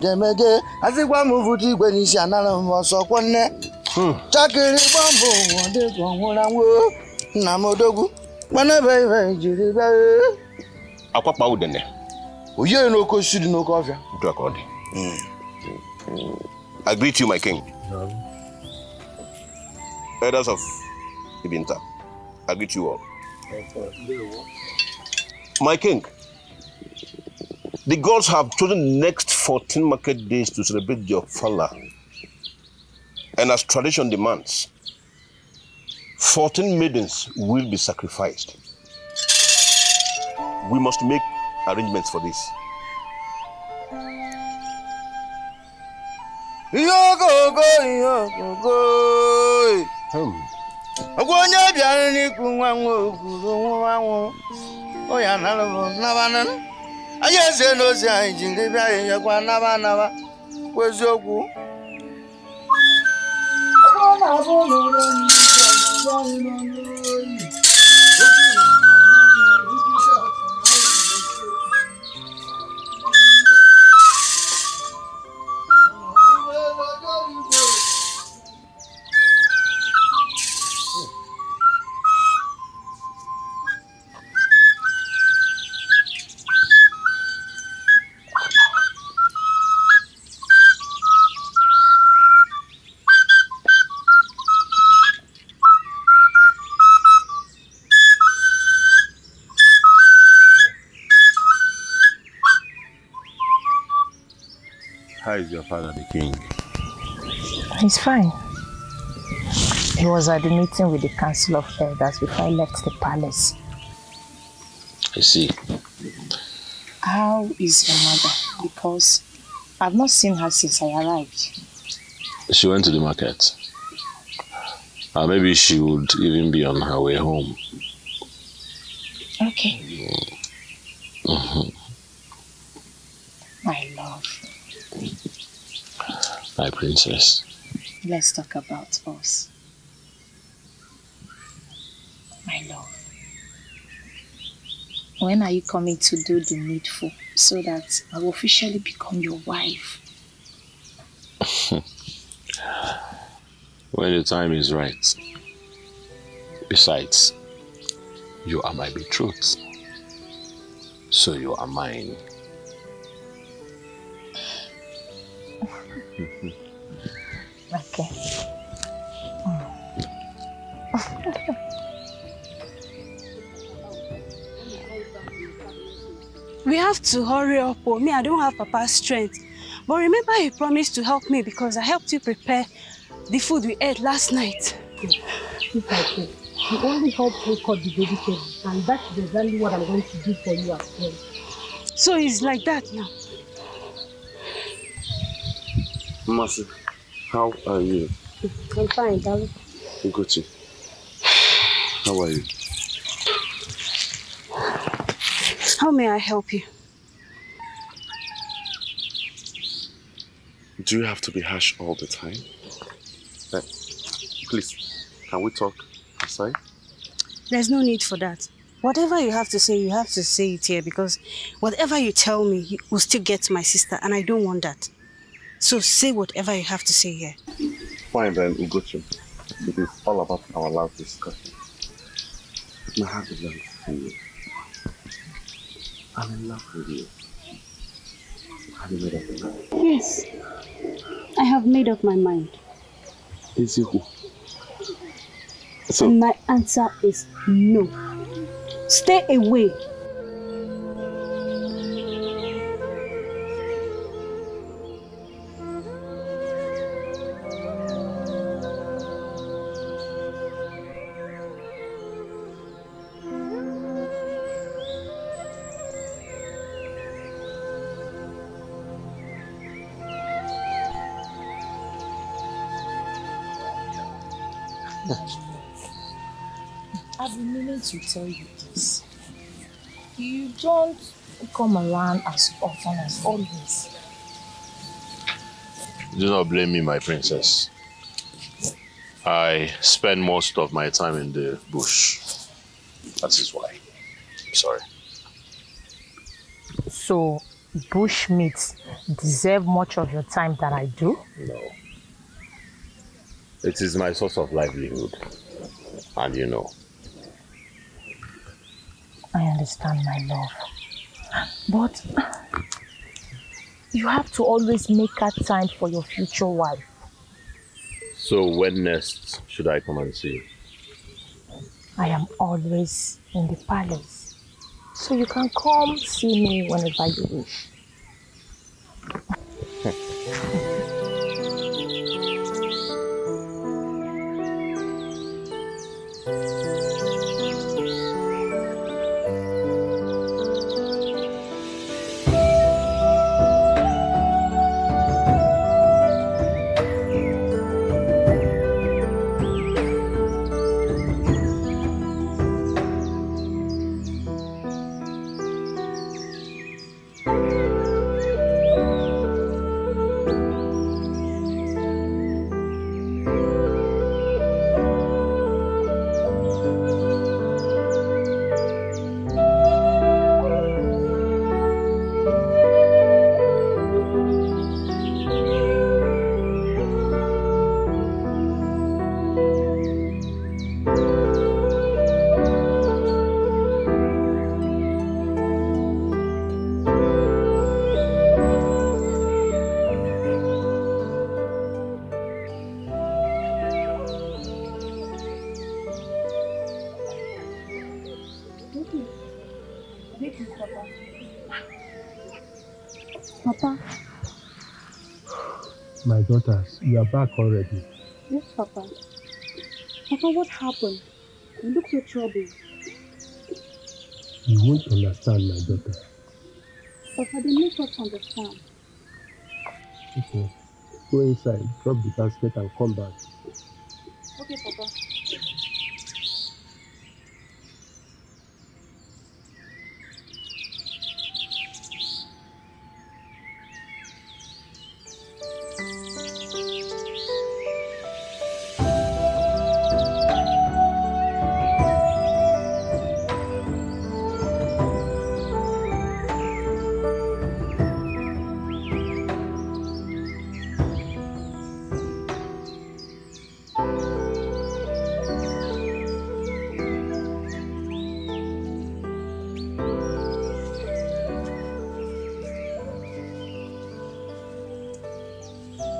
Demege, as if one move when you see another was so one net. Chakiri Bambo, one day one will Namodogu. Whenever you A papa would then. Oh, you no coffee, no coffee. To accord. I greet you, my king. Elders of Ibinta, I greet you all. My king, the gods have chosen the next 14 market days to celebrate your Fala. And as tradition demands, 14 maidens will be sacrificed. We must make arrangements for this. How is your father, the king? He's fine. He was at the meeting with the Council of Elders before I left the palace. I see. How is your mother? Because I've not seen her since I arrived. She went to the market. Maybe she would even be on her way home. Okay. My love. My princess. Let's talk about us. My love. When are you coming to do the needful so that I will officially become your wife? When the time is right. Besides, you are my betrothed. So you are mine. Okay. We have to hurry up. Oh, me, I don't have Papa's strength. But remember, he promised to help me because I helped you prepare the food we ate last night. If I can, you only helped me cut the vegetable, and that's exactly what I'm going to do for you as well. So it's like that now. Mercy, how are you? I'm fine, darling. Edochie, how are you? How may I help you? Do you have to be harsh all the time? Please, can we talk outside? There's no need for that. Whatever you have to say it here because whatever you tell me will still get to my sister and I don't want that. So say whatever you have to say here. Fine then, Edochie. It is all about our last discussion. My heart belongs to you. I'm in love with you. Have you made up your mind? Yes, I have made up my mind. Is you? So, and my answer is no. Stay away. I've been meaning to tell you this. You don't come around as often as always. do not blame me, my princess. I spend most of my time in the bush. That is why. I'm sorry. So, bushmeats deserve much of your time than I do? No. It is my source of livelihood. And you know. I understand, my love. But you have to always make that time for your future wife. So when next should I come and see you? I am always in the palace. So you can come see me whenever you wish. Papa. My daughters, you are back already. Yes, Papa. Papa, what happened? You look so troubled. You won't understand, my daughter. Papa, they make us understand. Okay. Go inside, drop the basket and come back. Okay, Papa.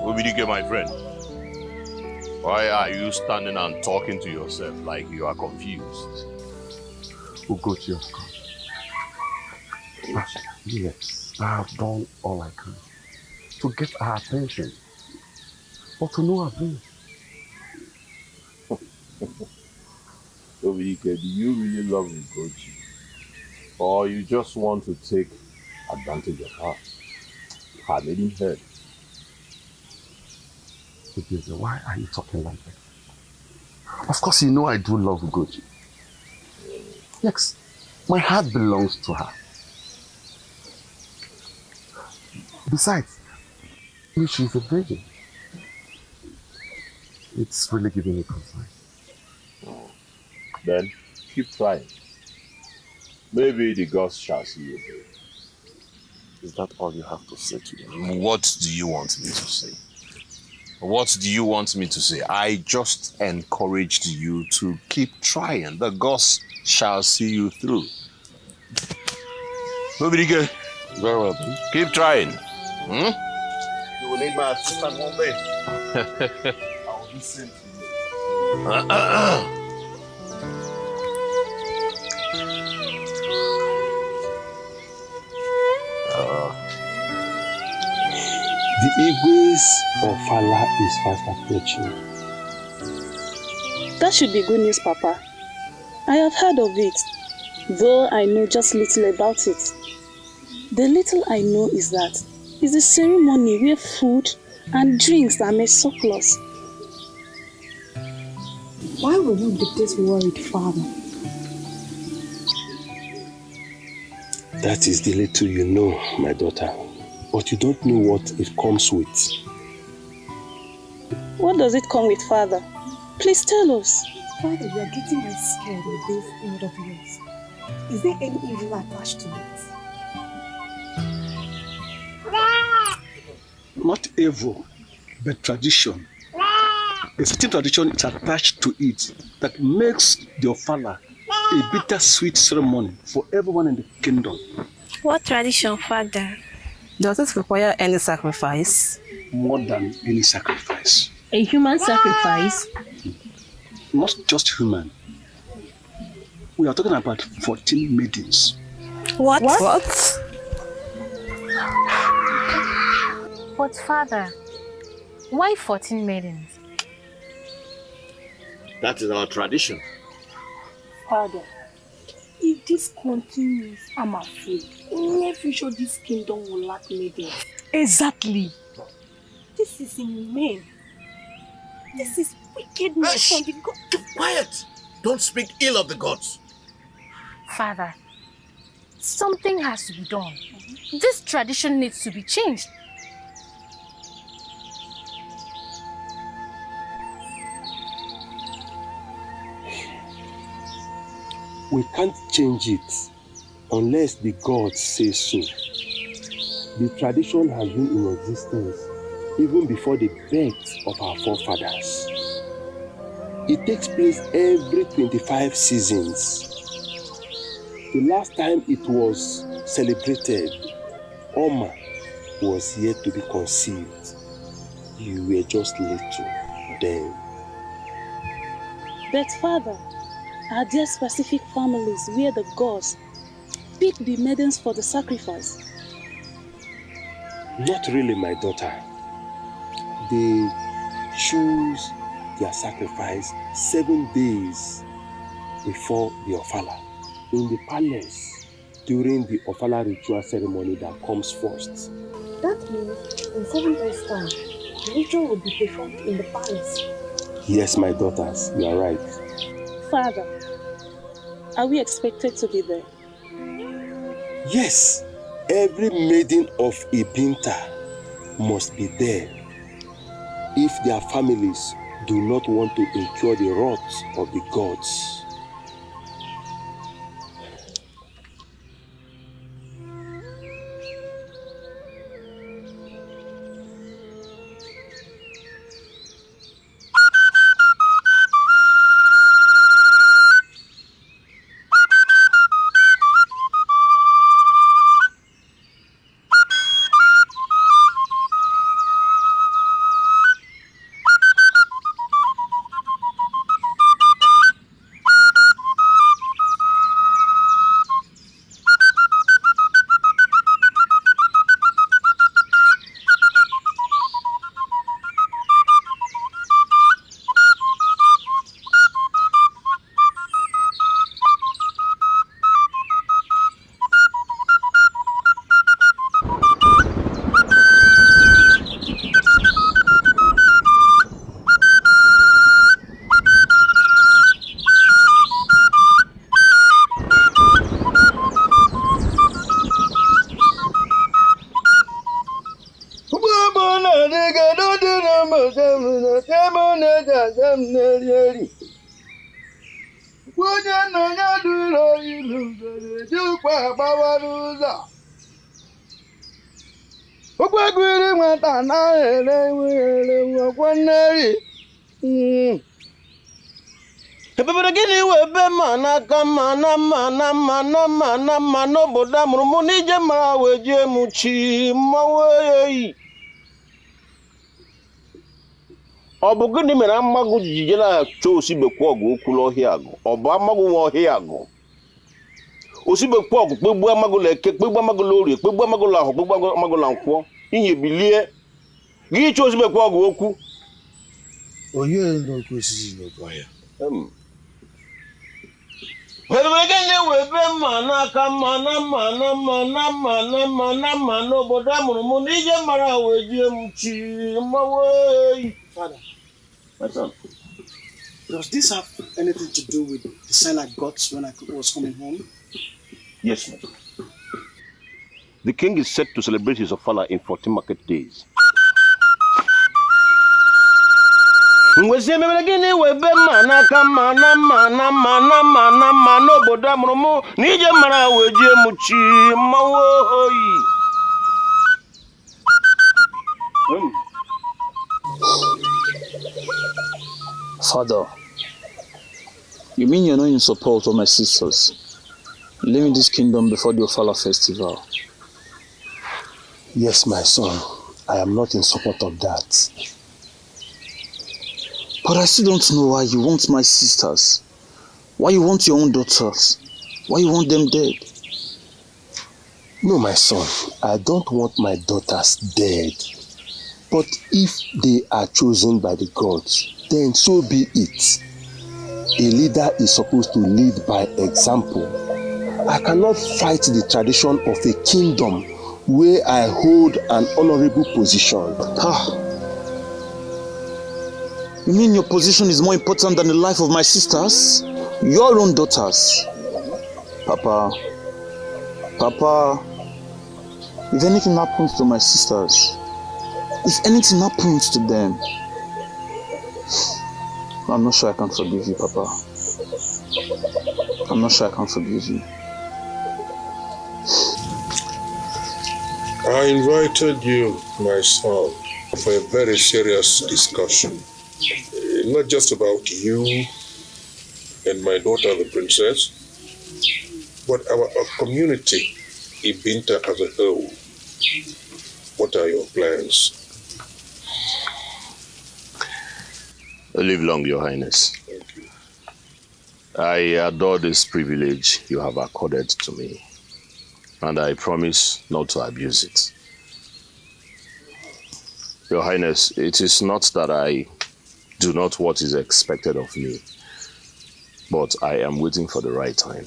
Obidike, my friend, why are you standing and talking to yourself like you are confused? Ugochi, of course. Yes, I have done all I can to get her attention, but to no avail. Obidike, do you really love Ugochi? Or you just want to take advantage of her? Her maiden head. Ugochi, why are you talking like that? Of course, you know I do love Ugochi. Yes, my heart belongs to her. Besides, she's a virgin. It's really giving me concern. Then keep trying. Maybe the gods shall see you through. Is that all you have to say to me? What do you want me to say? What do you want me to say? I just encouraged you to keep trying. The gods shall see you through. Obidike, Very well then. keep trying. You will need my assistance one day. I will listen to you. The Igwe's Ofala is fast approaching. That should be good news, Papa. I have heard of it, though I know just little about it. The little I know is that it's a ceremony where food and drinks are made surplus. Why will you be this worried, Father? That is the little you know, my daughter. But you don't know what it comes with. What does it come with, Father? Please tell us. Father, you are getting me scared with this word of yours. Is there any evil attached to it? not evil, but tradition. A certain tradition is attached to it that makes the Ofala a bittersweet ceremony for everyone in the kingdom. What tradition, Father? Does it require any sacrifice? More than any sacrifice. A human sacrifice? Not just human. We are talking about 14 maidens. What? But Father, why 14 maidens? That is our tradition. Father, if this continues, I'm afraid in the near future this kingdom will lack maidens. Exactly. This is inhumane. This is wickedness from the God. Keep quiet. Don't speak ill of the gods. Father, something has to be done. This tradition needs to be changed. We can't change it unless the gods say so. The tradition has been in existence even before the birth of our forefathers. It takes place every 25 seasons. The last time it was celebrated, Oma was yet to be conceived. You were just little then. But Father, are there specific families where the gods pick the maidens for the sacrifice? Not really, my daughter. They choose their sacrifice 7 days before the Ofala in the palace during the Ofala ritual ceremony that comes first. That means in 7 days' time, the ritual will be performed in the palace. Yes, my daughters, you are right. Father, are we expected to be there? Yes, every maiden of Ibinta must be there if their families do not want to incur the wrath of the gods. Obuguni mera magu jijela cho osibe kwogu okulo hiago. Oba magu wo hiago. Osibe kwogu pegbu amagu leke, pegbu amagu lori, pegbu amagu la ho, pegbu amagu la nkwo. Inye bilie. Gi cho osibe kwogu oku. Oye ndo kwesisi no kwa ya. Webegene webe mana ka mana obodo amụrụ n'ije mara wejie mchi mawe. Father, my son, does this have anything to do with the sign I got when I was coming home? Yes, madam. The king is set to celebrate his Ofala in 14 market days. Webegene webe mana ka mana obodo amụrụ n'ije mara wejie mchi mawe. Father, you mean you're not in support of my sisters leaving this kingdom before the Ofala festival? Yes, my son. I am not in support of that. But I still don't know why you want my sisters. Why you want your own daughters? Why you want them dead? No, my son. I don't want my daughters dead. But if they are chosen by the gods, then so be it. A leader is supposed to lead by example. I cannot fight the tradition of a kingdom where I hold an honorable position. You mean your position is more important than the life of my sisters? Your own daughters? Papa, if anything happens to my sisters, if anything happens to them, I'm not sure I can forgive you, Papa. I'm not sure I can forgive you. I invited you, my son, for a very serious discussion. Not just about you and my daughter, the princess, but our community, Ibinta as a whole. What are your plans? Live long, Your Highness. Thank you. I adore this privilege you have accorded to me, and I promise not to abuse it. Your Highness, it is not that I do not what is expected of me, but I am waiting for the right time.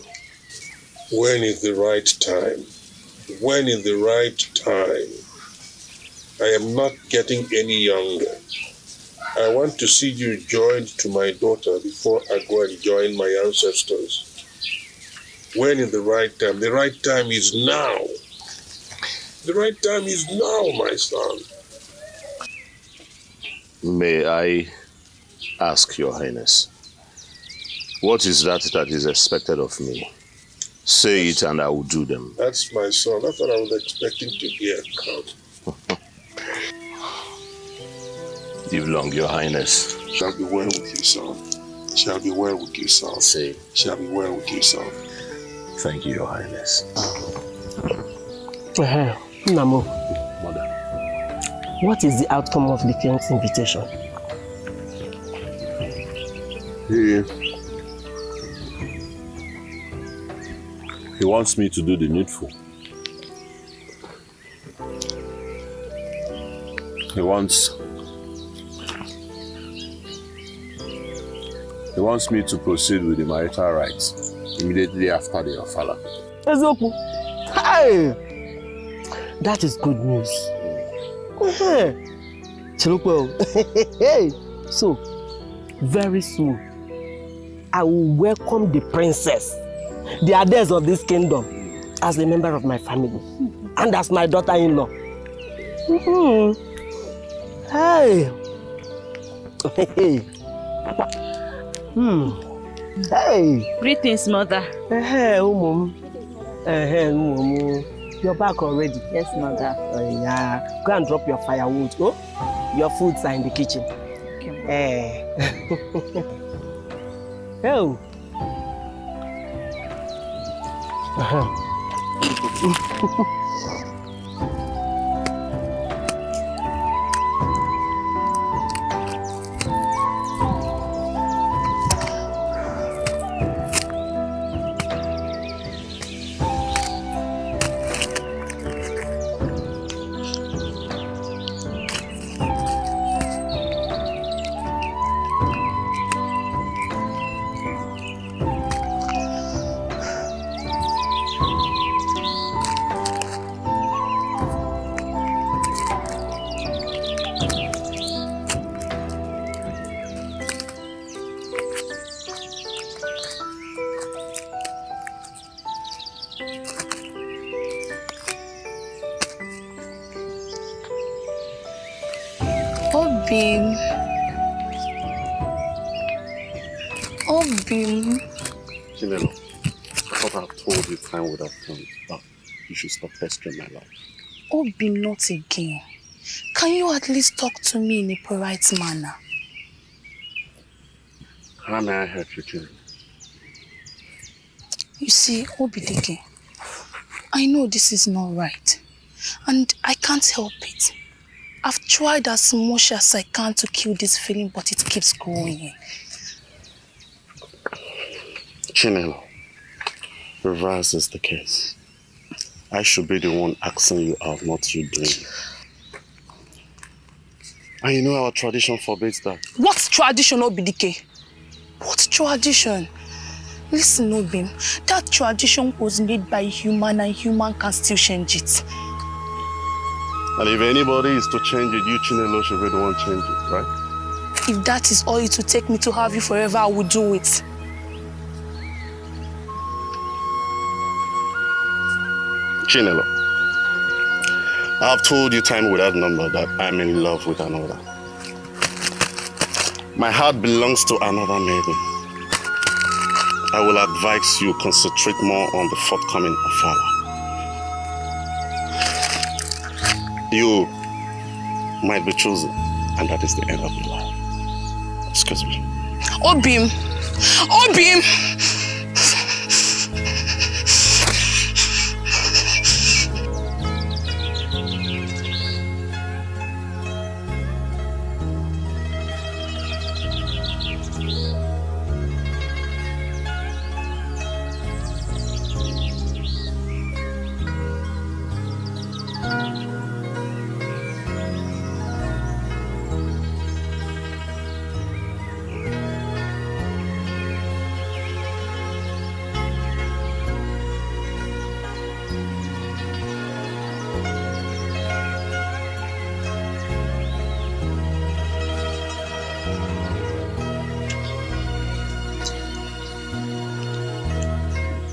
When is the right time? When is the right time? I am not getting any younger. I want to see you joined to my daughter before I go and join my ancestors. When is the right time? The right time is now. The right time is now, my son. May I ask, Your Highness, what is that is expected of me? Say it and I will do them. That's my son. That's what I was expecting to hear, Count. Live long, Your Highness. Shall be well with you, son. Shall be well with you, son. Say. Shall be well with you, son. Thank you, Your Highness. Namo, Mother. what is the outcome of the king's invitation? He wants me to do the needful. He wants me to proceed with the marital rites immediately after the Ofala. Ezoku. Hey! That is good news. Hey! So, very soon, I will welcome the princess, the adherents of this kingdom, as a member of my family and as my daughter-in-law. Hey! Hey! Hey! Greetings, mother. Hey, you're back already. Yes, mother. Yeah. Go and drop your firewood. Oh, your foods are in the kitchen. Okay. Oh. Obim. Chinelo, I thought I told you time would have come, but you should stop pestering my love. Obim, not again. Can you at least talk to me in a polite manner? How may I help you, Chinelo? You see, Obidike, I know this is not right, and I can't help it. I've tried as much as I can to kill this feeling, but it keeps growing. Chinelo, reverse is the case. I should be the one asking you out, not you doing it. And you know our tradition forbids that. What tradition, Obidike? What tradition? Listen, Obim, that tradition was made by human and human can still change it. And if anybody is to change it, you, Chinelo, should be the one change it, right? If that is all it will take me to have you forever, I will do it. Chinelo, I've told you time without number that I'm in love with another. My heart belongs to another maiden. I will advise you concentrate more on the forthcoming Ofala. You might be chosen, and that is the end of your life. Excuse me. Obim! Obim!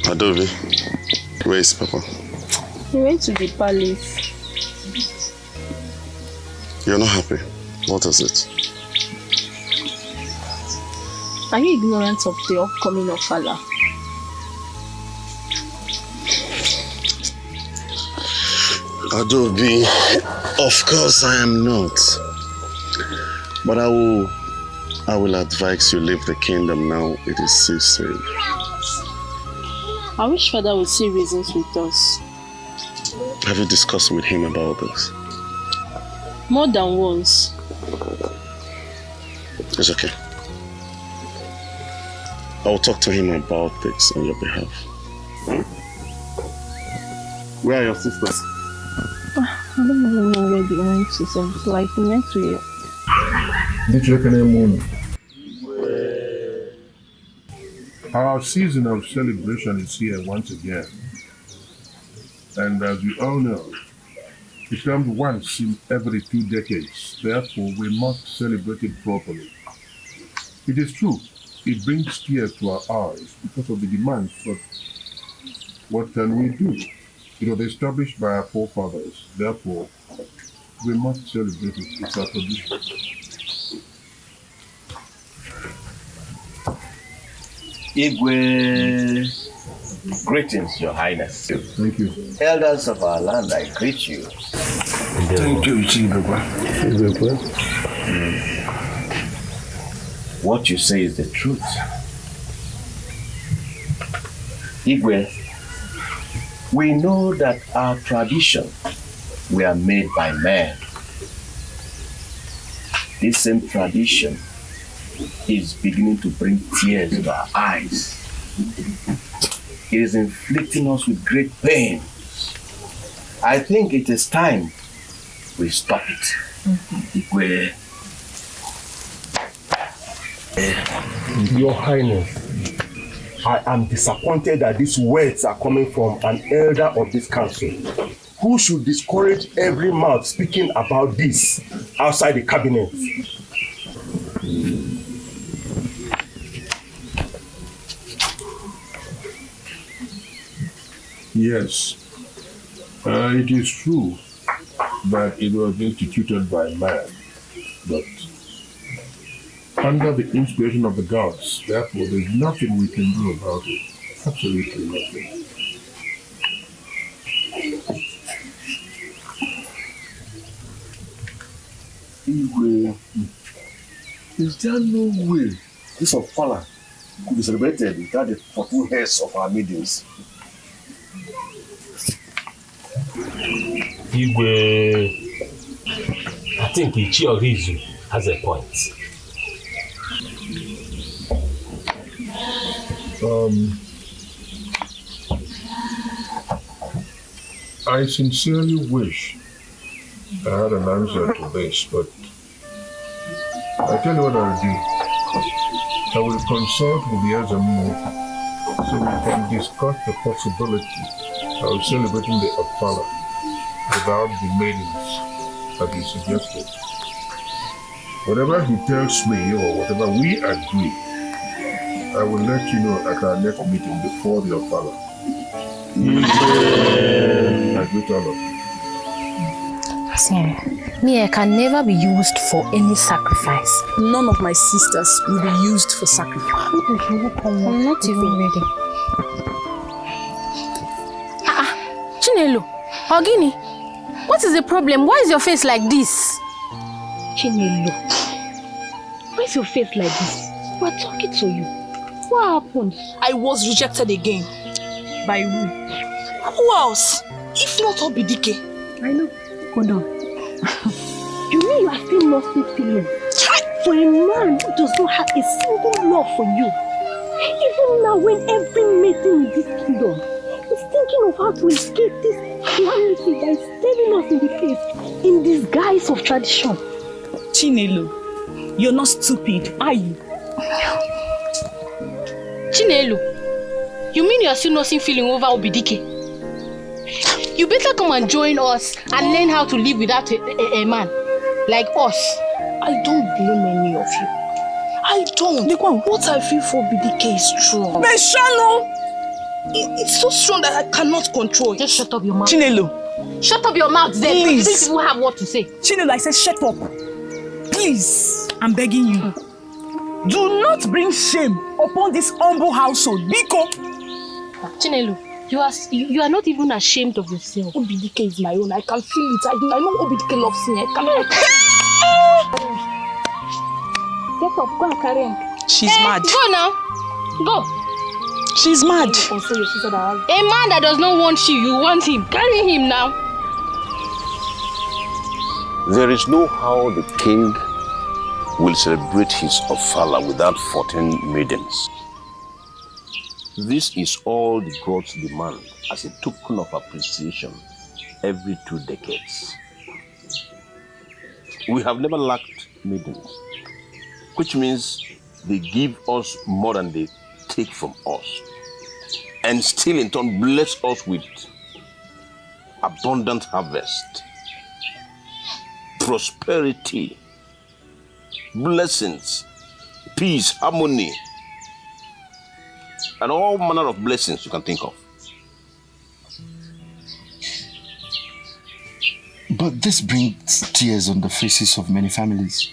Adobe, where is Papa? He went to the palace. You're not happy. What is it? Are you ignorant of the upcoming Ofala? Adobe, of course I am not. But I will advise you leave the kingdom now. It is still safe. I wish Father would see reasons with us. Have you discussed with him about this? More than once. It's okay. I will talk to him about this on your behalf. Where are your sisters? I don't even know where they went to. So like next week. Our season of celebration is here once again. And as we all know, it comes once in every 2 decades. Therefore, we must celebrate it properly. It is true, it brings tears to our eyes because of the demands, but what can we do? It was established by our forefathers. Therefore, we must celebrate it. It's our tradition. Igwe, greetings, Your Highness. Thank you. Elders of our land, I greet you. Thank you, Chibekwa. What you say is the truth. Igwe, we know that our tradition were made by men. This same tradition is beginning to bring tears to our eyes. It is inflicting us with great pain. I think it is time we stop it. Igwe. Your Highness, I am disappointed that these words are coming from an elder of this council who should discourage every mouth speaking about this outside the cabinet. Yes, it is true that it was instituted by man, but under the inspiration of the gods. Therefore, there's nothing we can do about it. Absolutely nothing. Is there no way this Ofala could be celebrated without the 14 heads of our maidens? Igwe, I think Ichi Orizu has a point. I sincerely wish I had an answer to this, but I tell you what I'll do. I will consult with the Azamu so we can discuss the possibility of celebrating the Ofala without the maidens that he suggested. Whatever he tells me or whatever we agree, I will let you know at our next meeting before the Ofala. I greet all of you. Me, I can never be used for any sacrifice. None of my sisters will be used for sacrifice. I'm not even ready. Chinelo, Ogini, what is the problem? Why is your face like this? Chinelo, why is your face like this? We're talking to you. What happened? I was rejected again. By who? Who else? If not Obidike. I know. Hold on. You mean you are still lost in feeling for a man who does not have a single love for you? Even now, when every maiden in this kingdom is thinking of how to escape this calamity that is staring us in the face in disguise of tradition. Chinelo, you're not stupid, are you? Chinelo, you mean you are still not feeling over Obidike? You better come and join us and learn how to live without a man like us. I don't blame any of you. I don't. What I feel for Obidike is strong. Meshano! It's so strong that I cannot control it. Just shut up your mouth. Chinelo. Shut up your mouth then. Please. These people have what to say. Chinelo, I said shut up. Please, I'm begging you. Do not bring shame upon this humble household. Biko. Chinelo, you are not even ashamed of yourself. Obidike is my own. I can feel it. I know Obidike loves me. Get up, go and carry him. She's mad. Go now. Go. She's mad. A man that does not want you want him. Carry him now. There is no how the king will celebrate his Ofala without 14 maidens. This is all the gods demand as a token of appreciation every 2 decades. We have never lacked maidens, which means they give us more than they take from us, and still in turn bless us with abundant harvest, prosperity, blessings, peace, harmony, and all manner of blessings you can think of. But this brings tears on the faces of many families.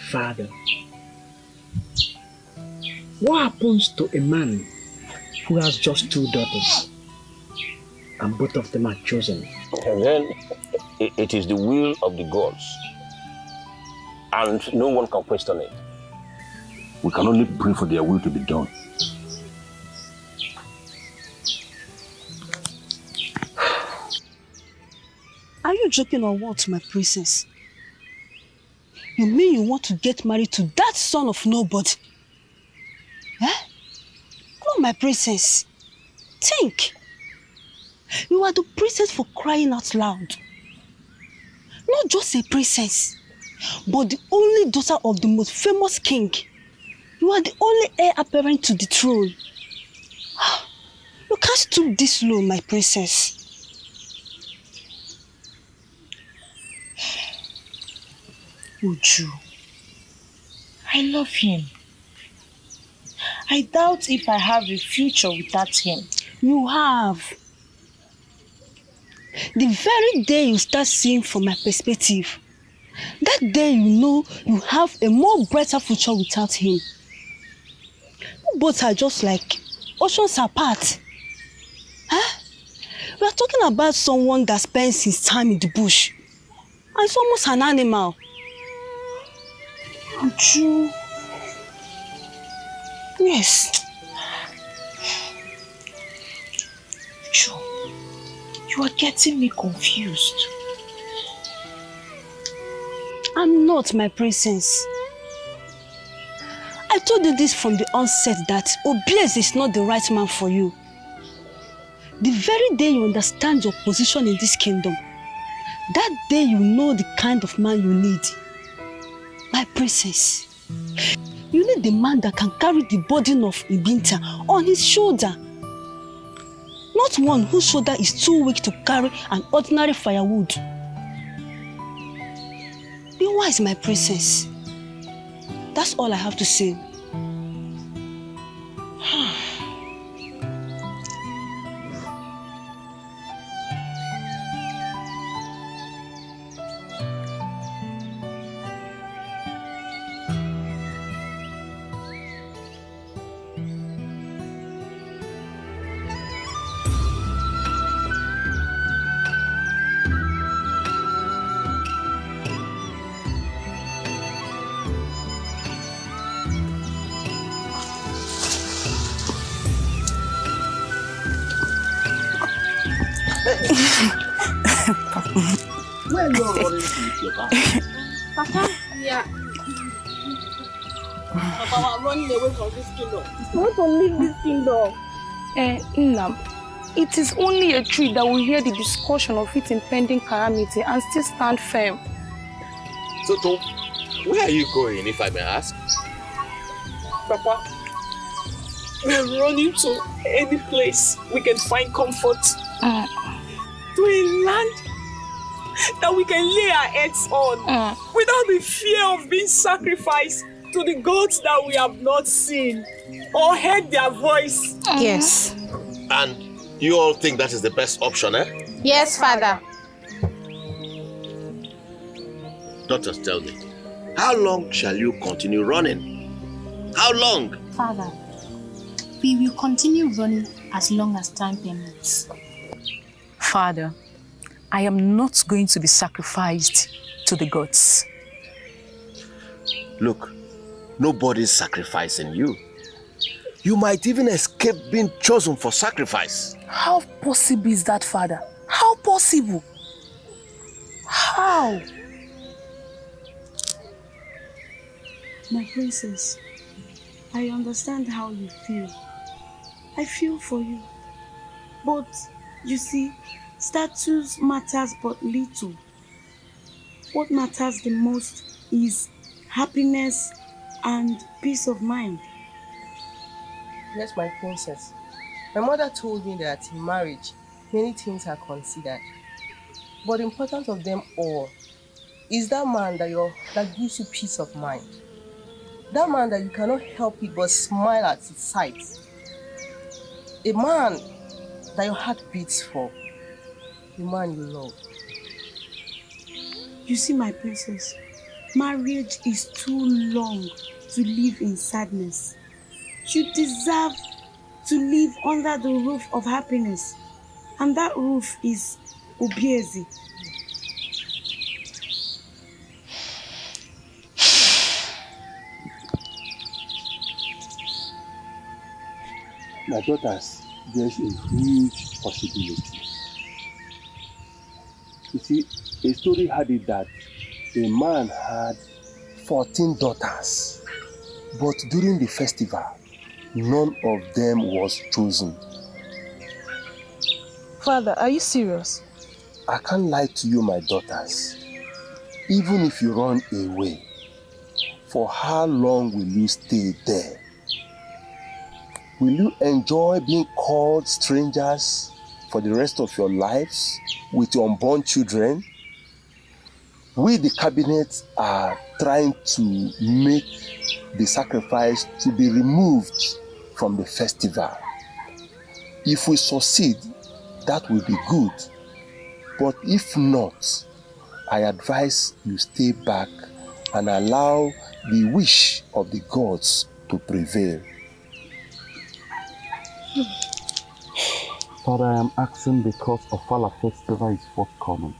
Father, what happens to a man who has just 2 daughters and both of them are chosen? And then it is the will of the gods, and no one can question it. We can only pray for their will to be done. Are you joking or what, my princess? You mean you want to get married to that son of nobody? Eh? Come on, my princess. Think. You are the princess for crying out loud. Not just a princess, but the only daughter of the most famous king. You are the only heir apparent to the throne. You can't stoop this low, my princess. Uju, I love him. I doubt if I have a future without him. You have. The very day you start seeing from my perspective, that day you know you have a more brighter future without him. You both are just like oceans apart. Huh? We are talking about someone that spends his time in the bush. And it's almost an animal. True. Yes. True. You are getting me confused. I'm not, my princess. I told you this from the onset that Obieze is not the right man for you. The very day you understand your position in this kingdom, that day you know the kind of man you need. My princess, you need the man that can carry the burden of Ibinta on his shoulder. Not one whose shoulder is too weak to carry an ordinary firewood. Be wise, my princess. That's all I have to say. Where are you running to with your bag? Papa, yeah. Papa, we're running away from this kingdom. I want to leave this kingdom. Nnam, it is only a tree that will hear the discussion of its impending calamity and still stand firm. Toto, where are you going, if I may ask? Papa, we're running to any place we can find comfort. To a land that we can lay our heads on without the fear of being sacrificed to the gods that we have not seen or heard their voice. Yes. And you all think that is the best option, eh? Yes, Father. Daughters, tell me, how long shall you continue running? How long? Father, we will continue running as long as time permits. Father, I am not going to be sacrificed to the gods. Look, nobody's sacrificing you. You might even escape being chosen for sacrifice. How possible is that, Father? How possible? How? My princess, I understand how you feel. I feel for you. But, you see, status matters but little. What matters the most is happiness and peace of mind. Yes, my princess. My mother told me that in marriage, many things are considered. But the importance of them all is that man that gives you peace of mind. That man that you cannot help it but smile at his sight. A man that your heart beats for. The man you love. You see, my princess, marriage is too long to live in sadness. You deserve to live under the roof of happiness. And that roof is Obieze. My daughters, there's a huge possibility. You see, a story had it that a man had 14 daughters, but during the festival, none of them was chosen. Father, are you serious? I can't lie to you, my daughters. Even if you run away, for how long will you stay there? Will you enjoy being called strangers for the rest of your lives with your unborn children? We, the cabinet, are trying to make the sacrifice to be removed from the festival. If we succeed, that will be good. But if not, I advise you stay back and allow the wish of the gods to prevail. Father, I am asking because Ofala Festival is forthcoming.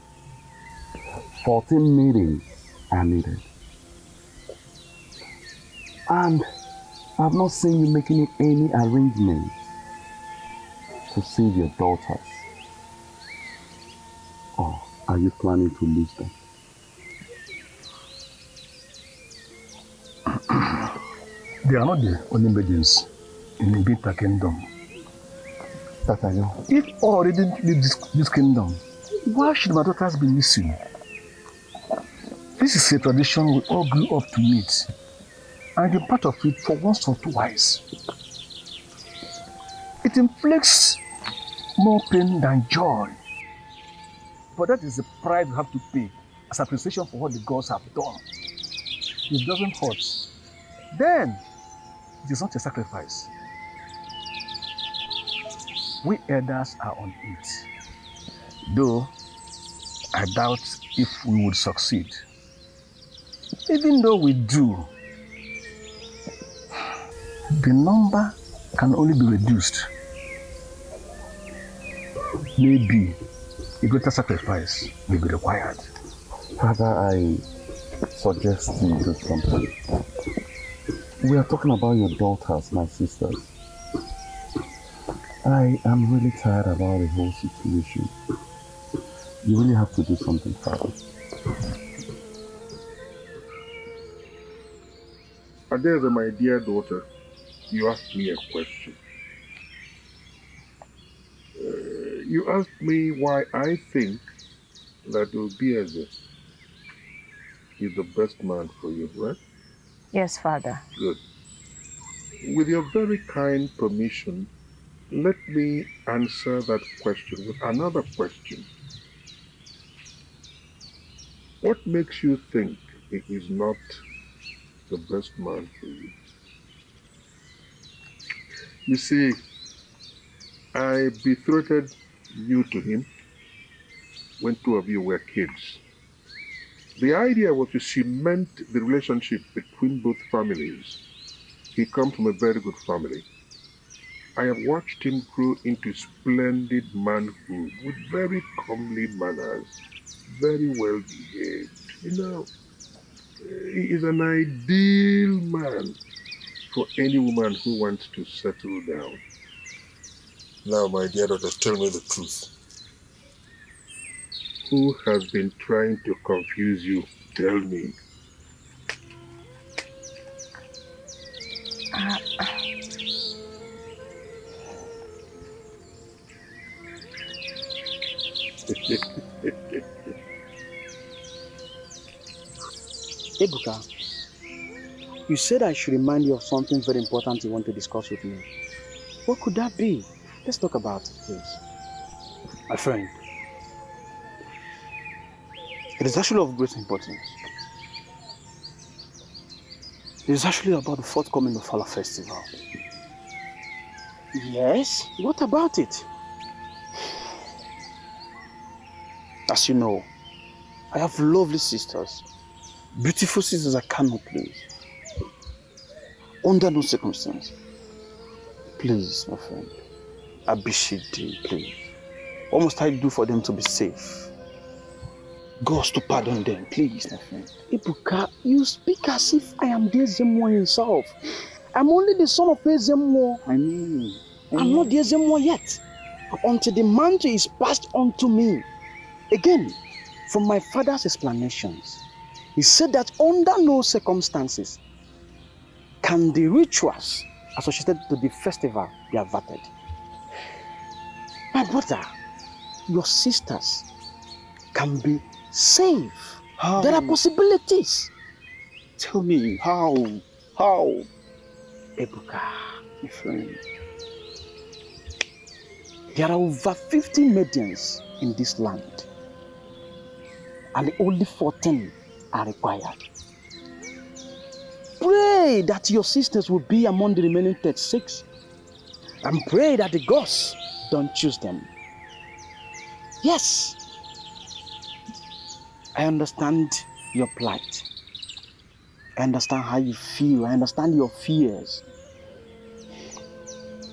14 meetings are needed. And I have not seen you making any arrangements to save your daughters. Or are you planning to lose them? They are not the only maidens in the Binta kingdom. That I know. If all didn't leave this kingdom, why should my daughters be missing? This is a tradition we all grew up to meet. And the part of it for once or twice. It inflicts more pain than joy. But that is the price we have to pay as appreciation for what the gods have done. If it doesn't hurt, then it is not a sacrifice. We elders are on it. Though I doubt if we would succeed. Even though we do, the number can only be reduced. Maybe a greater sacrifice may be required. Father, I suggest you do something. We are talking about your daughters, my sisters. I am really tired about the whole situation. You really have to do something, Father. Adele, my dear daughter, you asked me a question. You asked me why I think that Obieze is the best man for you, right? Yes, Father. Good. With your very kind permission, let me answer that question with another question. What makes you think he is not the best man for you? You see, I betrothed you to him when two of you were kids. The idea was to cement the relationship between both families. He comes from a very good family. I have watched him grow into splendid manhood with very comely manners, very well behaved. You know, he is an ideal man for any woman who wants to settle down. Now, my dear daughter, tell me the truth. Who has been trying to confuse you? Tell me. Ebuka, you said I should remind you of something very important you want to discuss with me. What could that be? Let's talk about it, please. My friend, it is actually of great importance. It is actually about the forthcoming Ofala festival. Yes? What about it? As you know, I have lovely sisters. Beautiful sisters I cannot lose. Under no circumstance. Please, my friend. Abishidi, please. What must I do for them to be safe? God's to pardon them, please, my friend. Ibuka, you speak as if I am the Ezemo himself. I'm only the son of Ezemo. I'm not the Ezemo yet. Until the mantle is passed on to me. Again, from my father's explanations, he said that under no circumstances can the rituals associated to the festival be averted. My brother, your sisters can be saved. How? There are possibilities. Tell me, how? How? Ebuka, my friend. There are over 50 maidens in this land. And only 14 are required. Pray that your sisters will be among the remaining 36. And pray that the gods don't choose them. Yes. I understand your plight. I understand how you feel. I understand your fears.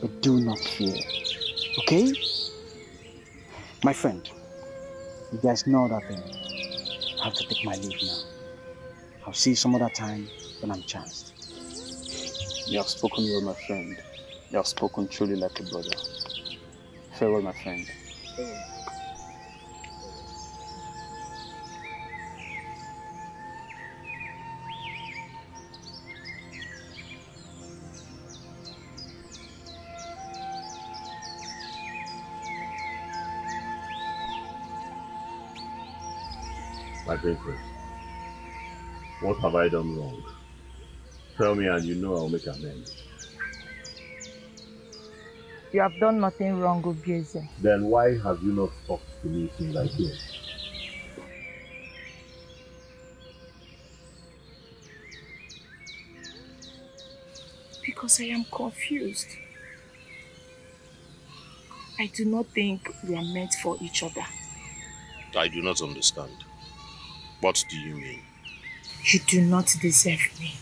But do not fear. Okay? My friend, if there's no other thing, I have to take my leave now. I'll see you some other time when I'm chanced. You have spoken well, my friend. You have spoken truly like a brother. Farewell, my friend. My princess, what have I done wrong? Tell me and you know I'll make amends. You have done nothing wrong, Obieze. Then why have you not talked to me since I came? Because I am confused. I do not think we are meant for each other. I do not understand. What do you mean? You do not deserve me.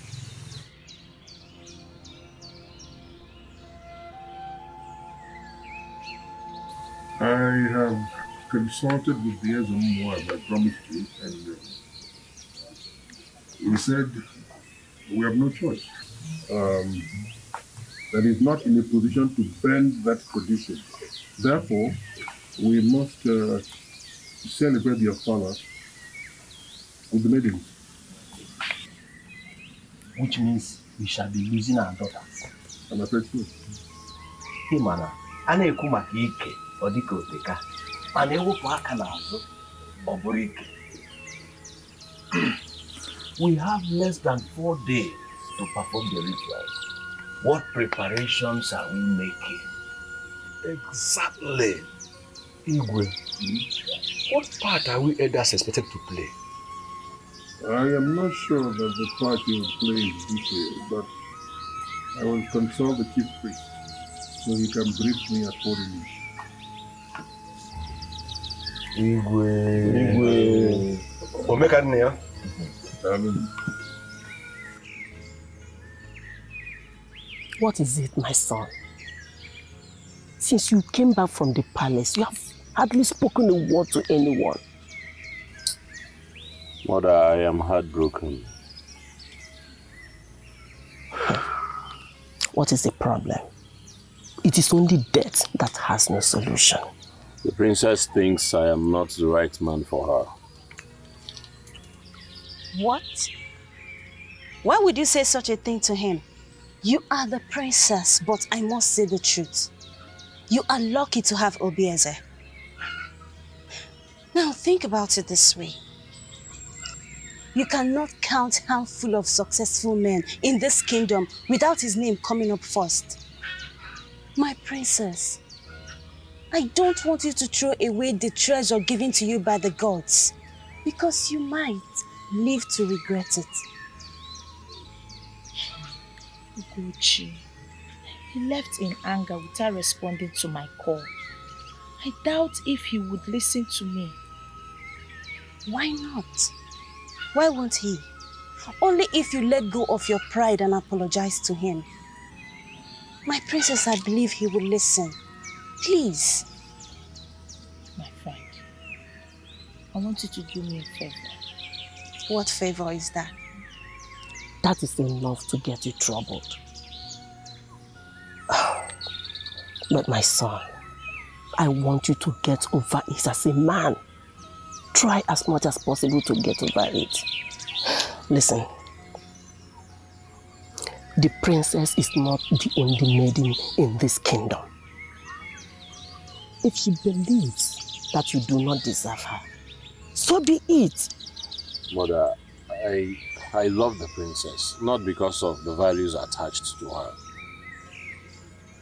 I have consulted with the Ezomo as I promised you, and he said we have no choice. That is not in a position to bend that condition. Therefore, we must celebrate the Ofala with the maidens. Which means we shall be losing our daughters. I'm afraid so. Hey, mana, ana ekwu maka ike ọ dịka oteka, mana ewepụ aka n'azụ ọ bụrụ ike. We have less than 4 days to perform the rituals. What preparations are we making? Exactly. Igwe, what part are we elders expected to play? I am not sure that the part you will play is detailed, but I will consult the chief priest so he can brief me accordingly. Igwe. Omeka nne ya. What is it, my son? Since you came back from the palace, you have hardly spoken a word to anyone. Mother, I am heartbroken. What is the problem? It is only death that has no solution. The princess thinks I am not the right man for her. What? Why would you say such a thing to him? You are the princess, but I must say the truth. You are lucky to have Obieze. Now think about it this way. You cannot count a handful of successful men in this kingdom without his name coming up first. My princess, I don't want you to throw away the treasure given to you by the gods, because you might live to regret it. Edochie, he left in anger without responding to my call. I doubt if he would listen to me. Why not? Why won't he? Only if you let go of your pride and apologize to him. My princess, I believe he will listen. Please. My friend, I want you to do me a favor. What favor is that? That is enough to get you troubled. But my son, I want you to get over it as a man. Try as much as possible to get over it. Listen, the princess is not the only maiden in this kingdom. If she believes that you do not deserve her, so be it. Mother, I love the princess, not because of the values attached to her,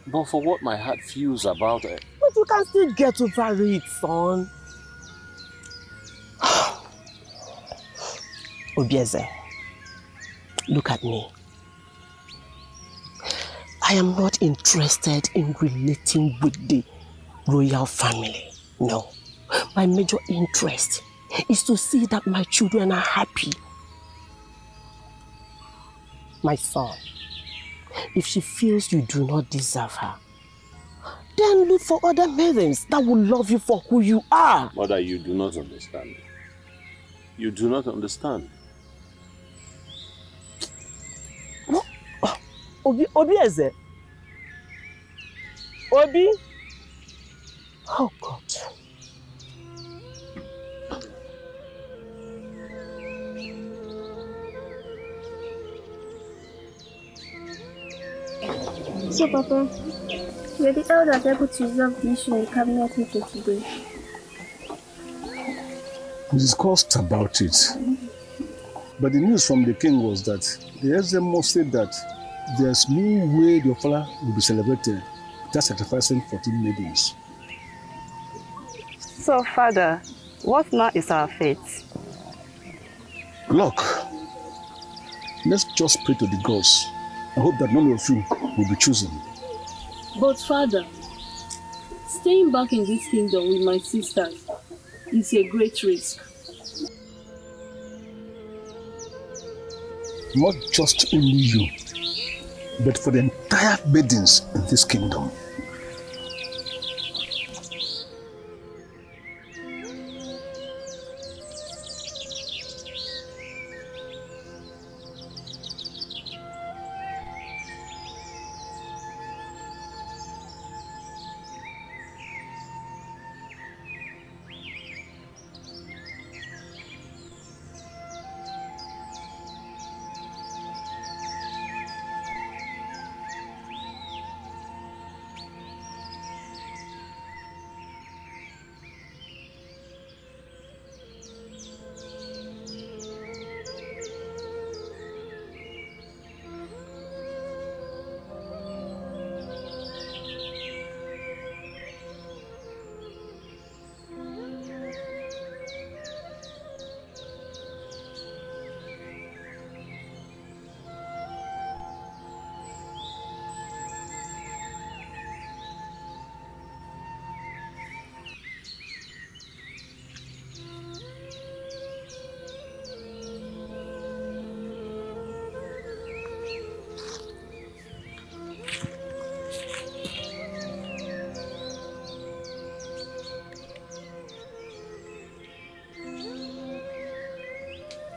but for what my heart feels about her. But you can still get over it, son. Obieze, look at me. I am not interested in relating with the royal family. No. My major interest is to see that my children are happy. My son, if she feels you do not deserve her, then look for other maidens that will love you for who you are. Mother, you do not understand. You do not understand. Obi Eze. Obi? Oh God. So, Papa, you're the elders able to resolve the issue in the cabinet meeting today. We discussed about it. But the news from the king was that the SMO said that there's no way the Ofala will be celebrated without sacrificing 14 maidens. So, Father, what now is our fate? Look, let's just pray to the gods. I hope that none of you will be chosen. But Father, staying back in this kingdom with my sisters is a great risk. Not just only you, but for the entire maidens in this kingdom.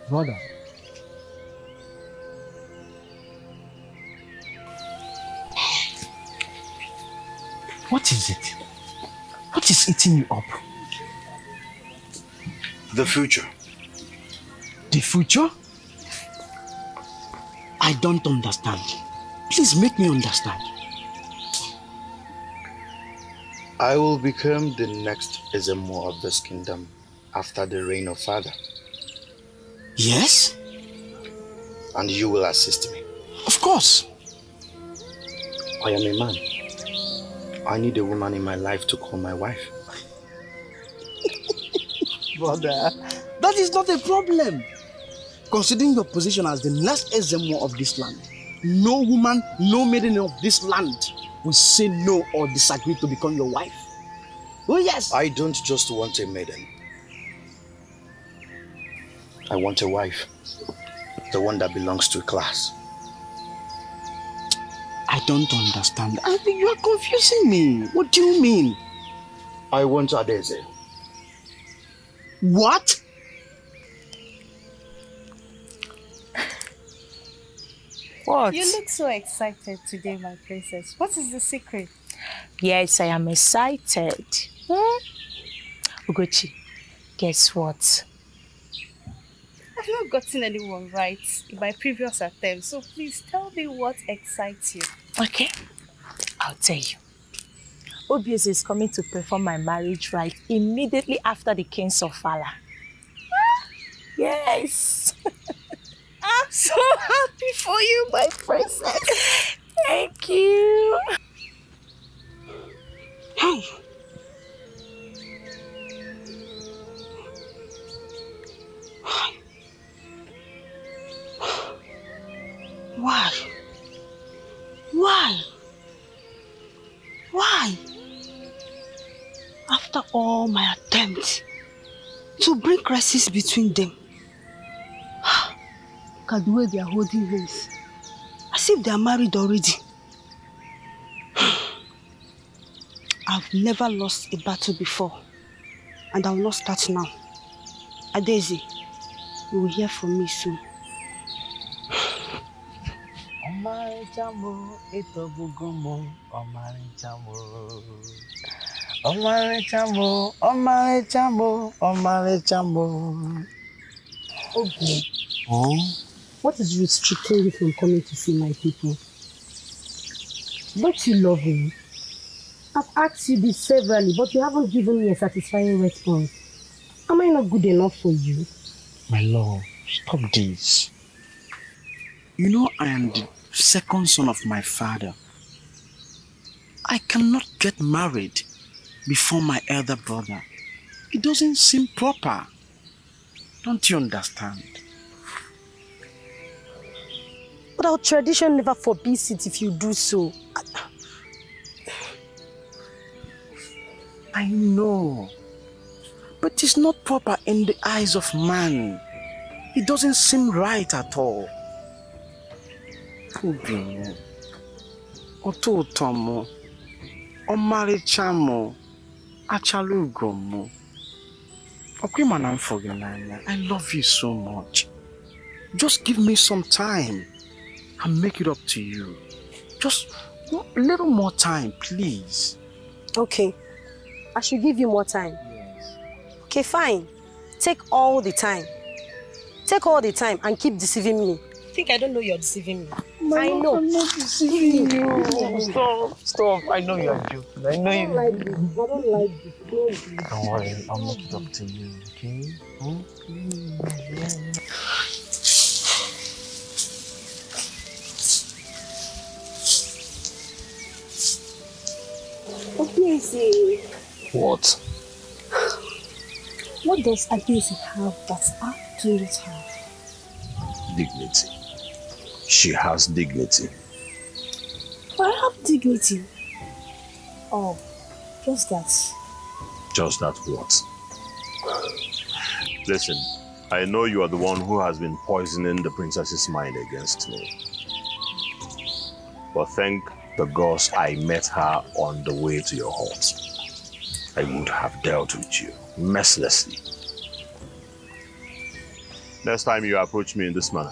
Brother, what is it? What is eating you up? The future. The future? I don't understand. Please make me understand. I will become the next Ezemo of this kingdom after the reign of Father. Yes? And you will assist me. Of course. I am a man. I need a woman in my life to call my wife. Brother, that is not a problem. Considering your position as the next Ezemo of this land, no woman, no maiden of this land will say no or disagree to become your wife. Oh yes. I don't just want a maiden. I want a wife. The one that belongs to a class. I don't understand. I think you are confusing me. What do you mean? I want Adeze. What? What? You look so excited today, my princess. What is the secret? Yes, I am excited. Edochie, guess what? I've not gotten anyone right in my previous attempts, so please tell me what excites you. Okay, I'll tell you. Obieze is coming to perform my marriage rite immediately after the King's Ofala. Yes! I'm so happy for you, my princess. Thank you. Hey. Why? Why? Why? After all my attempts to bring crisis between them, look at the way they are holding hands, as if they are married already. I've never lost a battle before, and I will not start now. Adaeze, you will hear from me soon. Omarichamo, etobugomo, Omarichamo. Okay. What is restricting you from coming to see my people? Don't you love me? I've asked you this severally, but you haven't given me a satisfying response. Am I not good enough for you? My love, stop this. You know I am the second son of my father. I cannot get married before my elder brother. It doesn't seem proper. Don't you understand? But our tradition never forbids it if you do so. I know. But it's not proper in the eyes of man. It doesn't seem right at all. Obinye, Ototomo, Omarichamo, Achalugomo. I love you so much. Just give me some time. I'll make it up to you. Just a little more time, please. Okay. I should give you more time. Yes. Okay, fine. Take all the time. Take all the time and keep deceiving me. Think I don't know you're deceiving me. I know. I'm not deceiving you. Stop. I know you're joking. I know you. I don't like this. Don't worry. I'll make it up to you, okay? Adaeze. What? What does Adaeze have that I do not have? Dignity. She has dignity. I have dignity. Oh, just that. Just that what? Listen, I know you are the one who has been poisoning the princess's mind against me. But thank the gods I met her on the way to your hut. I would have dealt with you mercilessly. Next time you approach me in this manner.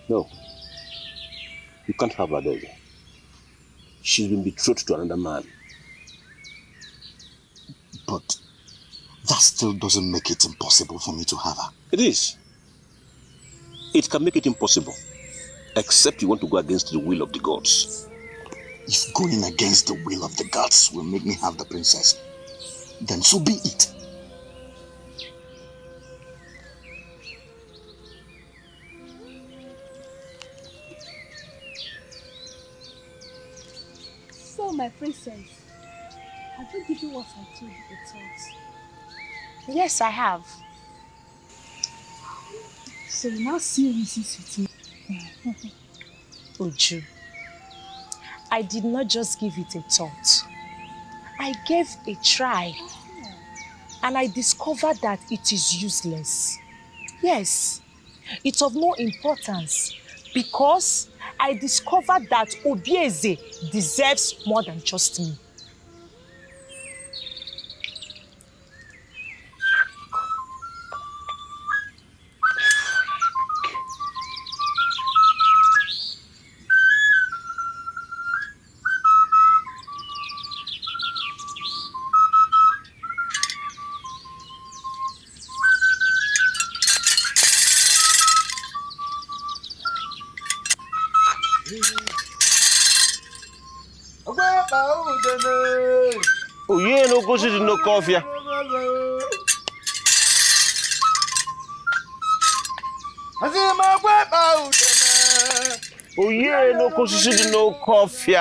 No. You can't have Adaeze. She's been betrothed to another man. But that still doesn't make it impossible for me to have her. It is. It can make it impossible. Except you want to go against the will of the gods. If going against the will of the gods will make me have the princess, then so be it. So, my princess, have you given what I told you a thought? Yes, I have. So you now see reasons with me. Uju, I did not just give it a thought. I gave a try. And I discovered that it is useless. Yes, it's of no importance because I discovered that Obieze deserves more than just me. Oye no go sit no coffee. Oye no go sit no coffee.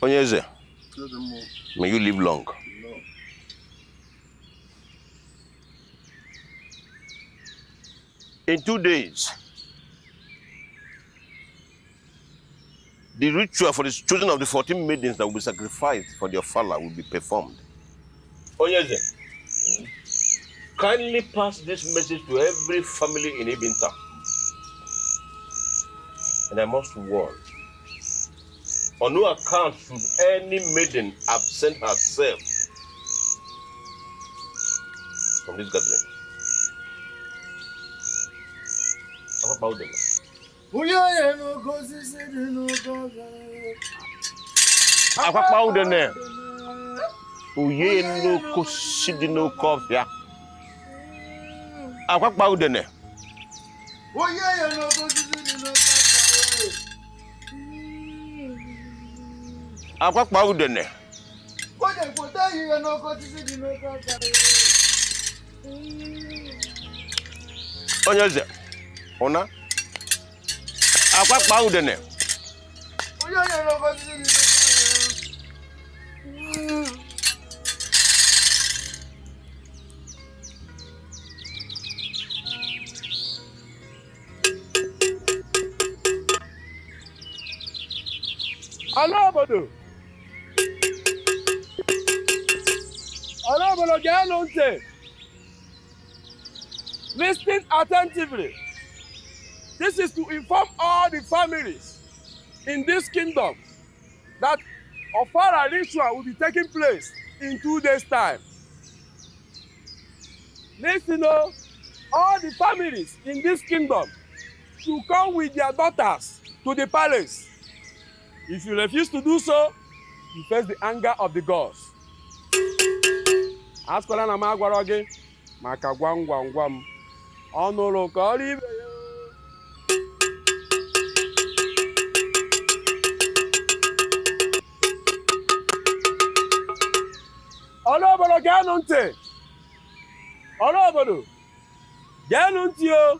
Onyeze, may you live long. In 2 days, the ritual for the children of the 14 maidens that will be sacrificed for their father will be performed. Onyeze, kindly pass this message to every family in Ibinta. And I must warn, on no account should any maiden absent herself from this gathering. How about them? Akwa udene. Uye no kosidi no kofia. Akwa udene. Akwa udene. Onyeze. Ona. Akwa udene. Alabado, Galonte. Listen attentively. This is to inform all the families in this kingdom that Ofara ritual will be taking place in 2 days' time. Listen, all the families in this kingdom should come with their daughters to the palace. If you refuse to do so, you face the anger of the gods. Askwala na magwara gị maka gwam gwam gwam. Ọnụrụ ka ọrụ ibe ya. Ọrụ obodo geenụ ntị. Ọrụ obodo geenụ ntị o.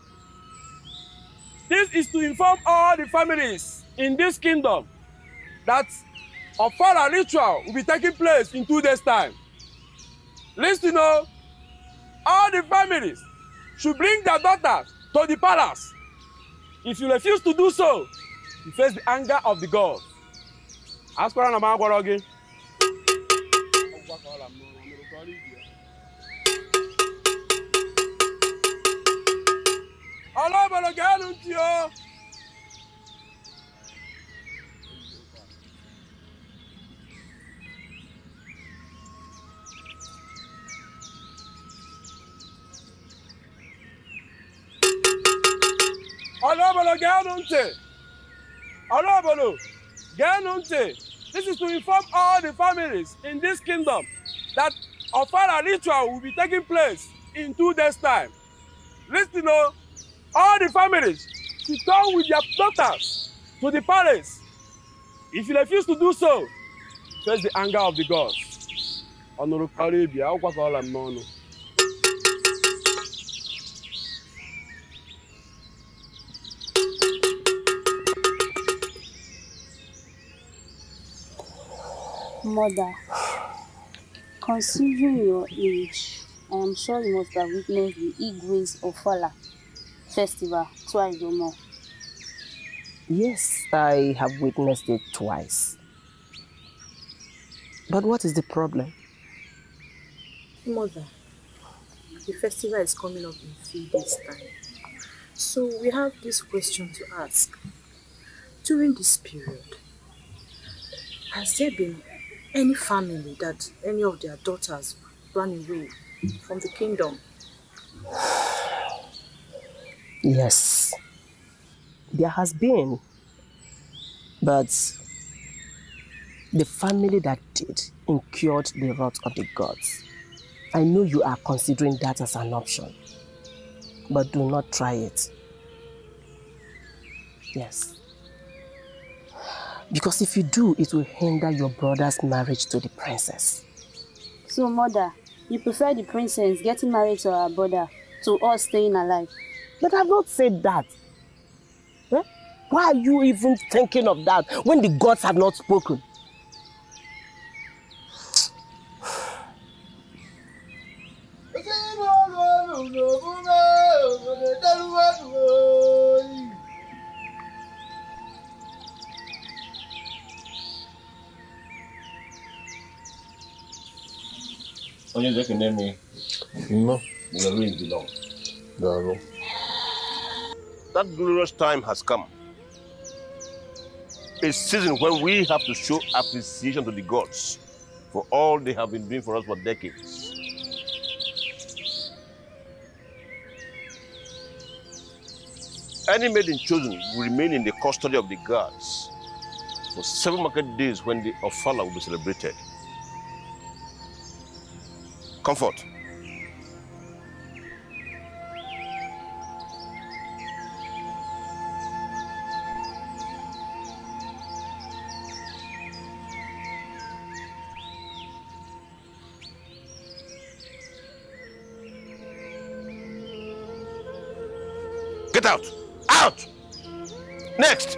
This is to inform all the families in this kingdom that Ofara ritual will be taking place in 2 days' time. Listen, all the families should bring their daughters to the palace. If you refuse to do so, you face the anger of the gods. Ask for an amagwara. This is to inform all the families in this kingdom that Ofara ritual will be taking place in 2 days' time. Listen, all the families should come with their daughters to the palace. If you refuse to do so, face the anger of the gods. Honorable Caribbean, I'll walk all I'm known. Mother, considering your age, I am sure you must have witnessed the Igwe's Ofala festival twice or more. Yes, I have witnessed it twice. But what is the problem? Mother, the festival is coming up in 3 days' time. So we have this question to ask. During this period, has there been any family that any of their daughters ran away from the kingdom? Yes, there has been, but the family that did incurred the wrath of the gods. I know you are considering that as an option, but do not try it. Yes. Because if you do, it will hinder your brother's marriage to the princess. So, Mother, you prefer the princess getting married to our brother to us staying alive. But I've not said that. Eh? Why are you even thinking of that when the gods have not spoken? Onye zekene me. No. The rain belong. No. That glorious time has come. A season when we have to show appreciation to the gods for all they have been doing for us for decades. Any maiden chosen will remain in the custody of the gods for 7 market days when the Ofala will be celebrated. Comfort. Get out! Out! Next!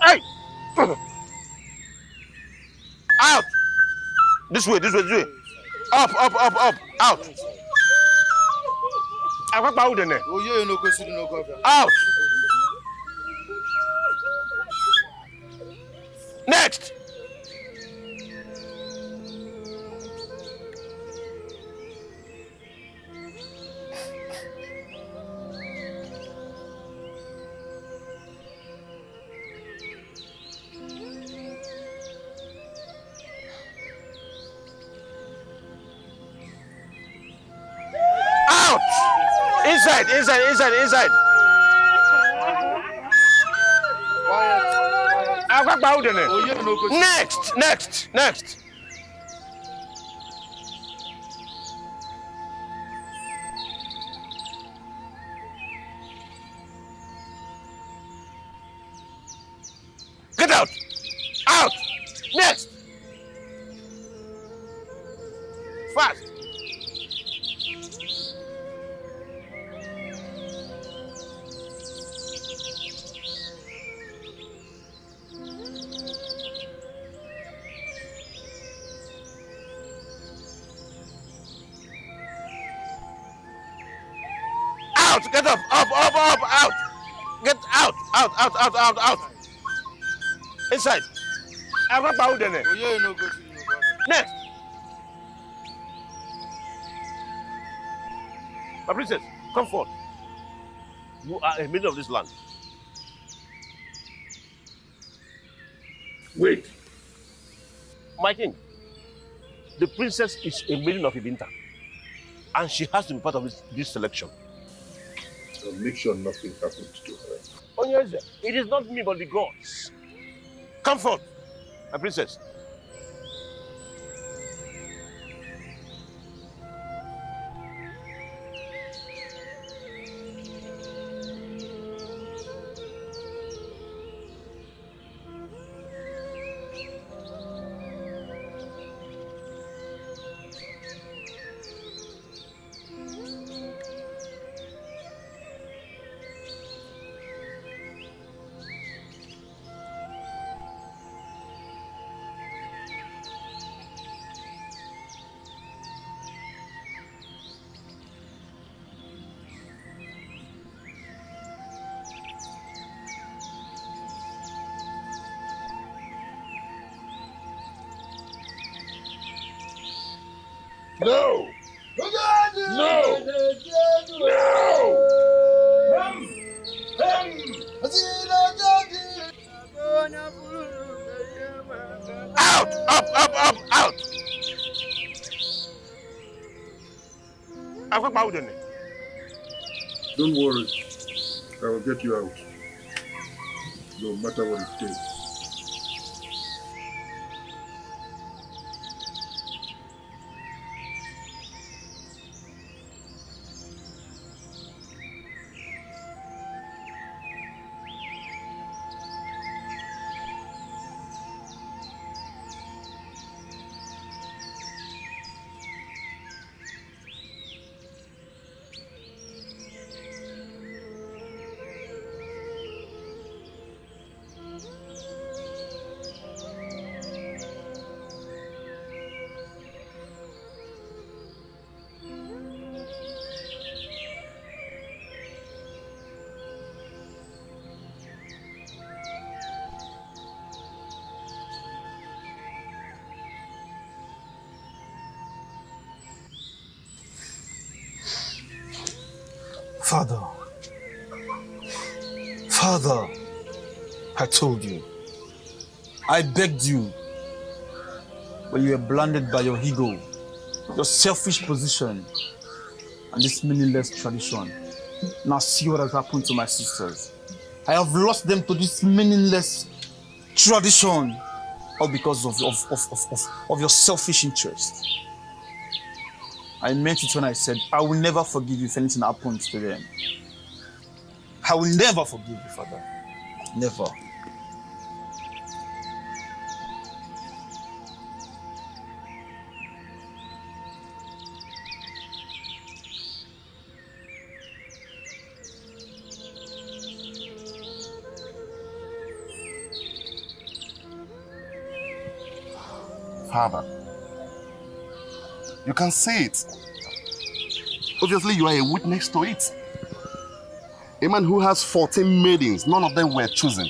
Hey! Out! This way, this way, this way. Up, up, up, up, out. Out! Next! Out! Inside, inside, inside, inside. Next, next, next. Get out! Out! Next! Fast! Out! Get up! Up! Up! Up! Out! Get out! Out! Out! Out! Out! Out! Inside! Next! My princess, come forth. You are a maiden of this land. Wait. My king, the princess is a maiden of Ibinta, and she has to be part of this selection. I'll make sure nothing happens to her. Onyeze, it is not me but the gods. Come forth, my princess. No! No! No! Out! Up! Up! Up! Out! Don't worry. I will get you out. No matter what it takes. Father, I told you, I begged you, but you were blinded by your ego, your selfish position, and this meaningless tradition. Now see what has happened to my sisters. I have lost them to this meaningless tradition, all because of your selfish interest. I meant it when I said, I will never forgive you if anything happens to them. I will never forgive you, Father. Never. Father, you can see it. Obviously, you are a witness to it. A man who has 14 maidens, none of them were chosen.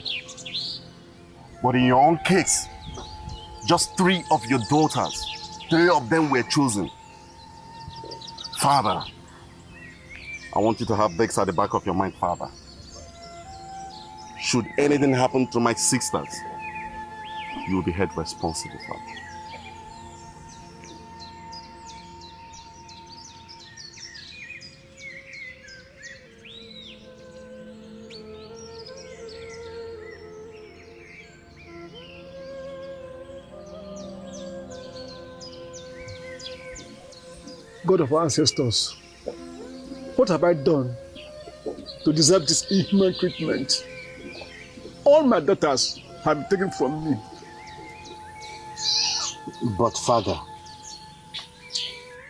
But in your own case, just 3 of your daughters, 3 of them were chosen. Father, I want you to have this at the back of your mind, Father. Should anything happen to my sisters, you will be held responsible, Father. God of our ancestors, what have I done to deserve this inhuman treatment? All my daughters have been taken from me. But Father,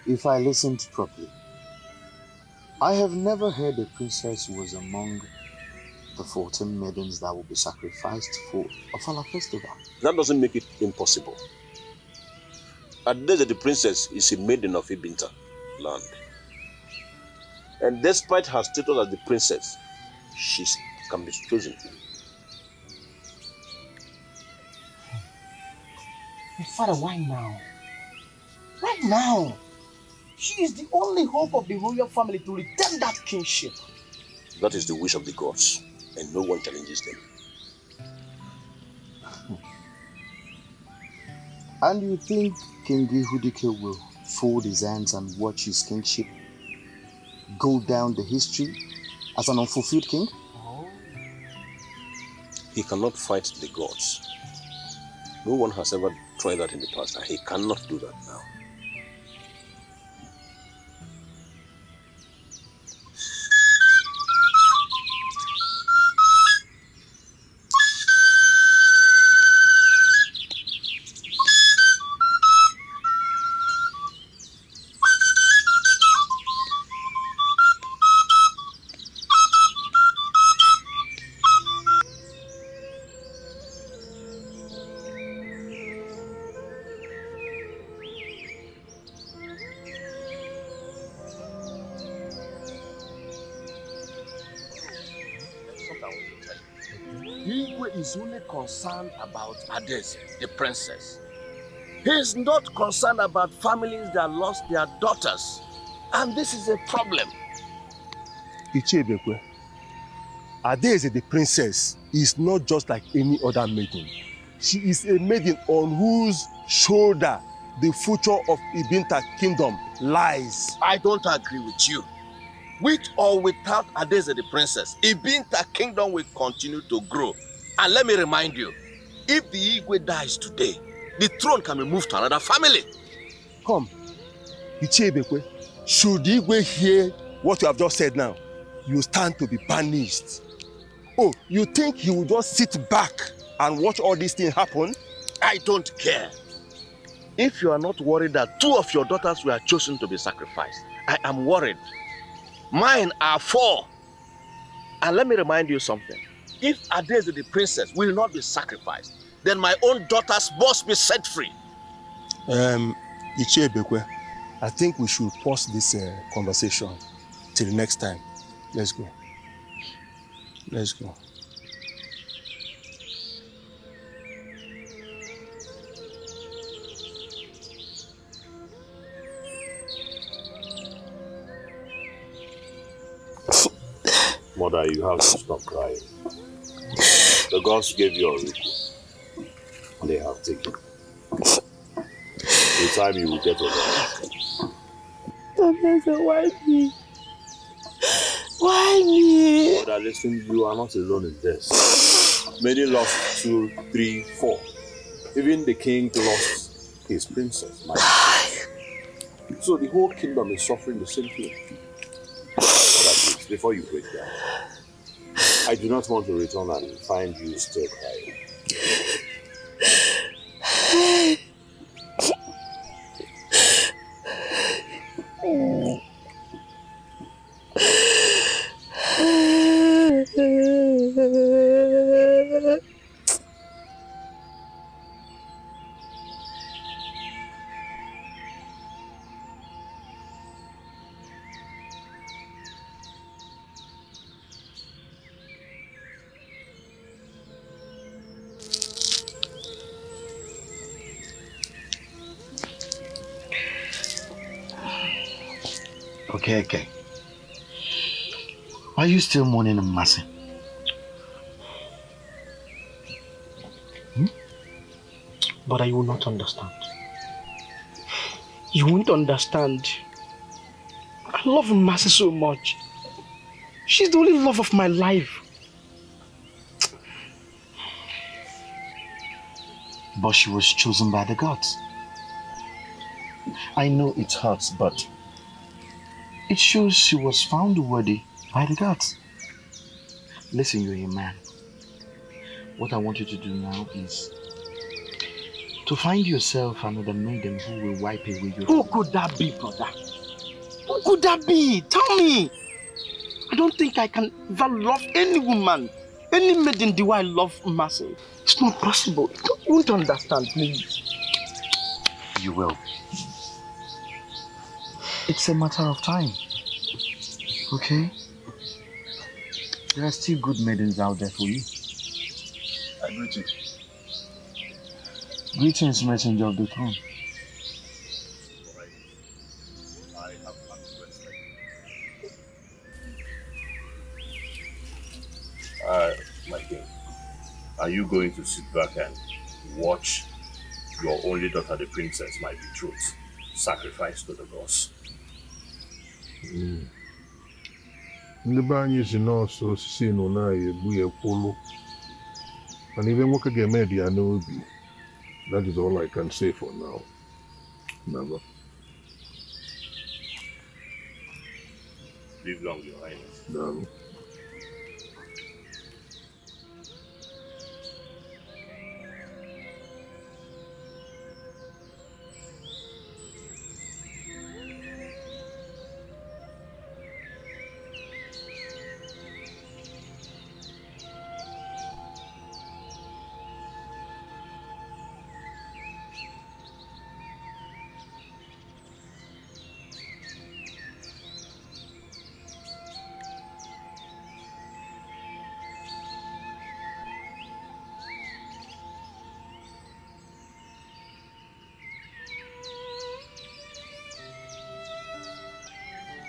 if I listened properly, I have never heard a princess was among the 14 maidens that will be sacrificed for Ofala festival. That doesn't make it impossible. Adeze the princess is a maiden of Ibinta land. And despite her status as the princess, she can be chosen. But Father, why now? Why now? She is the only hope of the royal family to retain that kingship. That is the wish of the gods, and no one challenges them. And you think King Ihudike will fold his hands and watch his kingship go down the history as an unfulfilled king? He cannot fight the gods. No one has ever tried that in the past, and he cannot do that now. Igwe is only concerned about Adeze, the princess. He is not concerned about families that lost their daughters. And this is a problem. Ichebekwe, Adeze, the princess, is not just like any other maiden. She is a maiden on whose shoulder the future of Ibinta kingdom lies. I don't agree with you. With or without Adeze the princess, Ibinta kingdom will continue to grow. And let me remind you, if the Igwe dies today, the throne can be moved to another family. Come, Ichebekwe, should Igwe hear what you have just said now, you stand to be banished. Oh, you think he will just sit back and watch all these things happen? I don't care. If you are not worried that 2 of your daughters were chosen to be sacrificed, I am worried. Mine are 4. And let me remind you something. If Adeze the princess will not be sacrificed, then my own daughters must be set free. Ichebekwe, I think we should pause this conversation till next time. Let's go. Let's go. Mother, you have to stop crying. The gods gave you a ritual. They have taken. In time you will get over it. Why me? Why me? Mother, listen, you are not alone in this. Many lost 2, 3, 4. Even the king lost his princess, my God. So the whole kingdom is suffering the same thing. Mother, please, before you break down, I do not want to return and find you still crying. Okay. Why are you still mourning Mercy? But I will not understand. You won't understand. I love Mercy so much. She's the only love of my life. But she was chosen by the gods. I know it hurts, but it shows she was found worthy by the gods. Listen, you're a man. What I want you to do now is to find yourself another maiden who will wipe away your... Who could that be, brother? Who could that be? Tell me. I don't think I can ever love any woman, any maiden the way I love Mercy. It's not possible. You won't understand, please. You will. It's a matter of time. Okay? There are still good maidens out there for you. I greet you. Greetings, messenger of the throne. I have come to respect you. My king, are you going to sit back and watch your only daughter, the princess, my betrothed, sacrificed to the gods? Ndị be anyị si n'ọsọ osisi nọ na-egbu ya kwụlụ mana ibe nwoke ga-eme dị ya n'obi. That is all I can say for now. Never. Live long, your highness. No.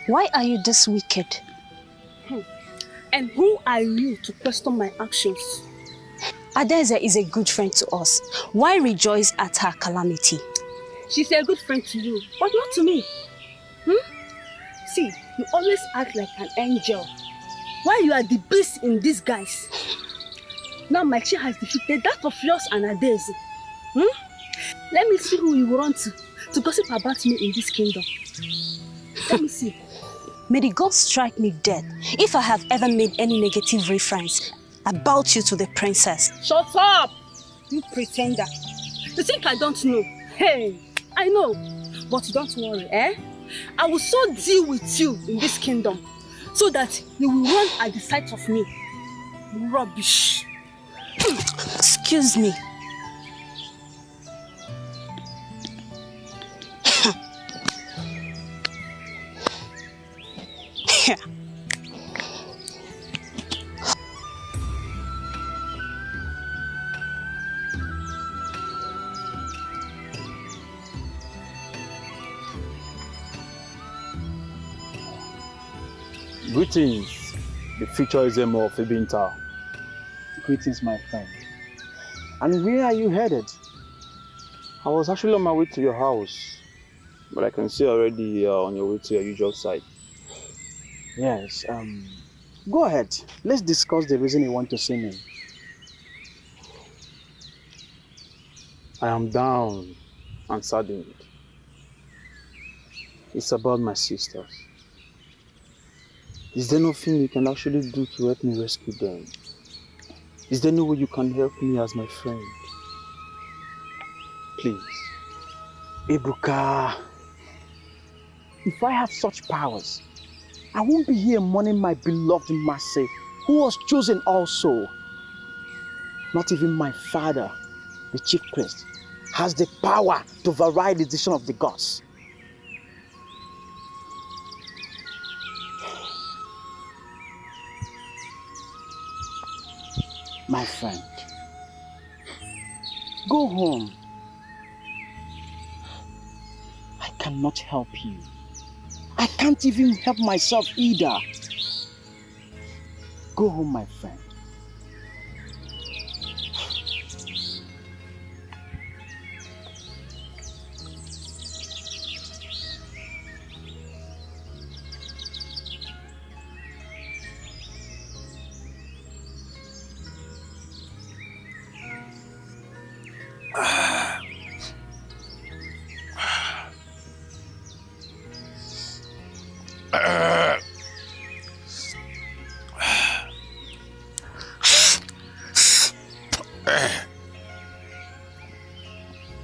Why are you this wicked? And who are you to question my actions? Adeze is a good friend to us. Why rejoice at her calamity? She's a good friend to you, but not to me. See, you always act like an angel, while you are the beast in disguise. Now my child has defeated that of yours and Adeze. Let me see who you will run to gossip about me in this kingdom. Let me see. May the gods strike me dead if I have ever made any negative reference about you to the princess. Shut up, you pretender. You think I don't know? Hey, I know. But don't worry, I will so deal with you in this kingdom so that you will run at the sight of me. Rubbish. Excuse me. Greetings, the future Ezemo of Ibinta. Greetings, my friend. And where are you headed? I was actually on my way to your house, but I can see already you're on your way to your usual site. Yes, go ahead. Let's discuss the reason you want to see me. I am down and saddened. It's about my sisters. Is there nothing you can actually do to help me rescue them? Is there no way you can help me as my friend? Please. Ebuka, if I have such powers, I won't be here mourning my beloved Mercy, who was chosen also. Not even my father, the chief priest, has the power to vary the decision of the gods. My friend, go home. I cannot help you. I can't even help myself either. Go home, my friend.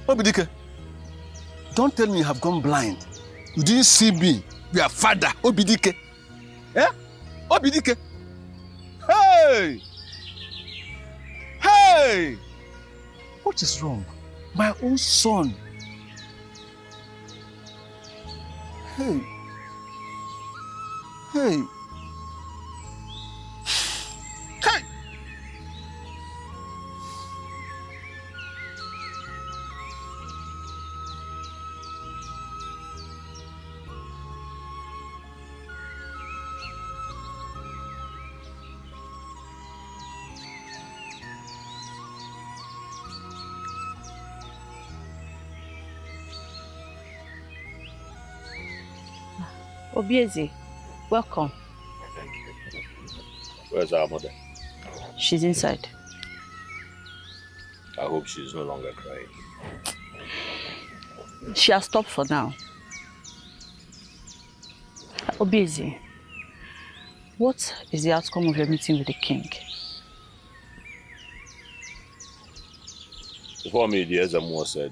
Obidike, don't tell me you have gone blind. You didn't see me, your father, Obidike. Eh? Obidike. Hey! Hey! What is wrong? My own son. Hey. Hey. Hey! Obieze, welcome. Thank you. Where's our mother? She's inside. I hope she's no longer crying. She has stopped for now. Obieze, what is the outcome of your meeting with the king? Before me, the Ezemo said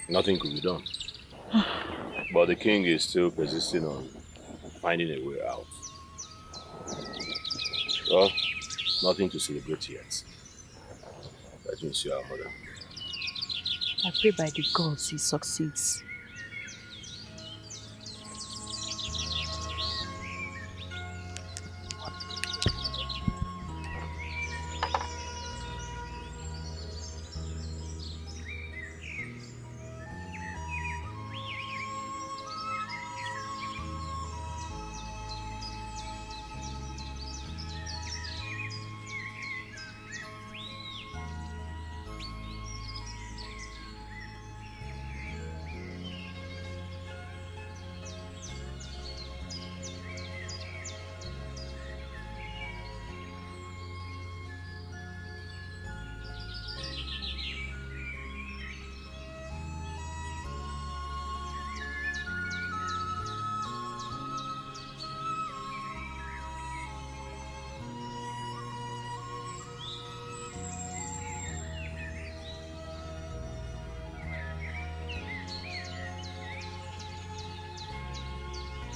nothing could be done. But the king is still persisting on finding a way out. Well, nothing to celebrate yet. Let me see our mother. I pray by the gods he succeeds.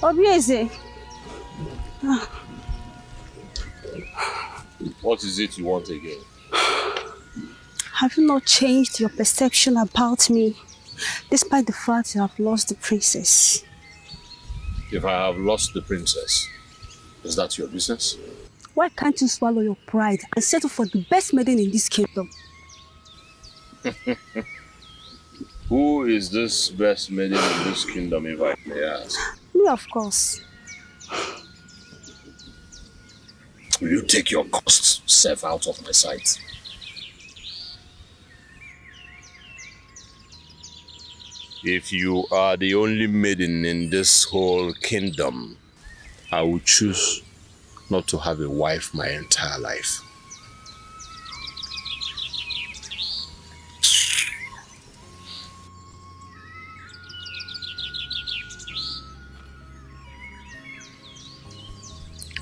Obieze. What is it you want again? Have you not changed your perception about me, despite the fact you have lost the princess? If I have lost the princess, is that your business? Why can't you swallow your pride and settle for the best maiden in this kingdom? Who is this best maiden in this kingdom, if I may ask? Me, of course. Will you take your cursed self out of my sight? If you are the only maiden in this whole kingdom, I will choose not to have a wife my entire life.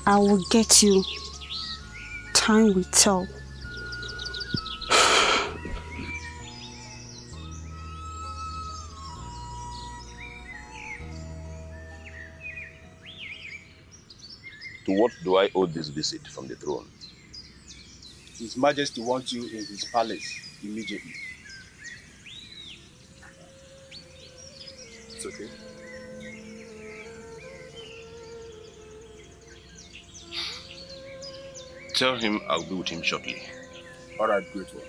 I will get you. Time will tell. To what do I owe this visit from the throne? His Majesty wants you in his palace immediately. It's okay. Tell him I'll be with him shortly. All right, great one.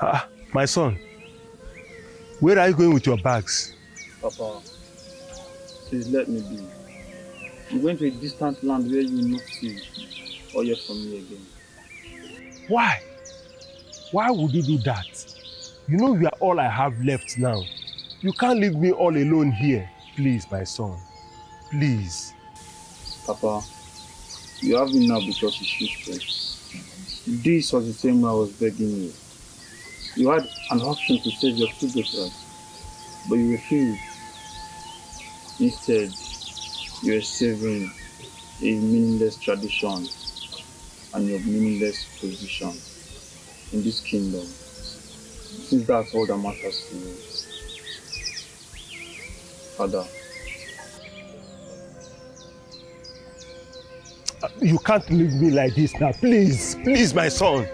Ah, my son, where are you going with your bags? Papa, please let me be. I'm going to a distant land where you will not see or hear from me again. Why? Why would you do that? You know you are all I have left now. You can't leave me all alone here. Please, my son. Please. Papa, you have me now because you shifted. This was the same way I was begging you. You had an option to save your two daughters, but you refused. Instead, you are saving a meaningless tradition and your meaningless position in this kingdom, since that's all that matters to you. Father. You can't leave me like this now. Please, please, my son.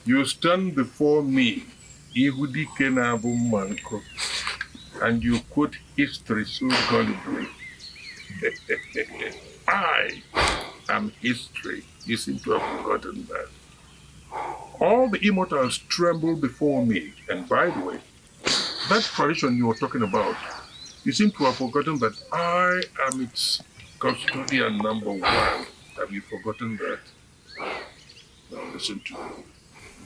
You stand before me, Yehudi Kenabu Manko, and you quote history so gullibly. I am history. You seem to have forgotten that. All the immortals tremble before me, and by the way, that tradition you were talking about, you seem to have forgotten that I am its custodian number one. Have you forgotten that? Now listen to me.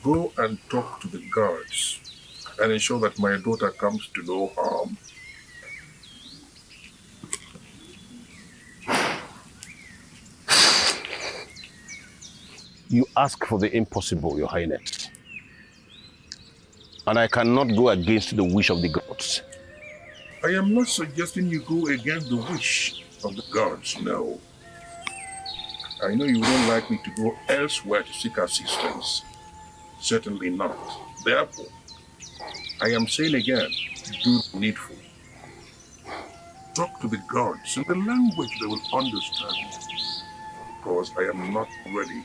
Go and talk to the guards and ensure that my daughter comes to no harm. You ask for the impossible, Your Highness. And I cannot go against the wish of the gods. I am not suggesting you go against the wish of the gods, no. I know you wouldn't like me to go elsewhere to seek assistance. Certainly not. Therefore, I am saying again, do the needful. Talk to the gods in the language they will understand. Because I am not ready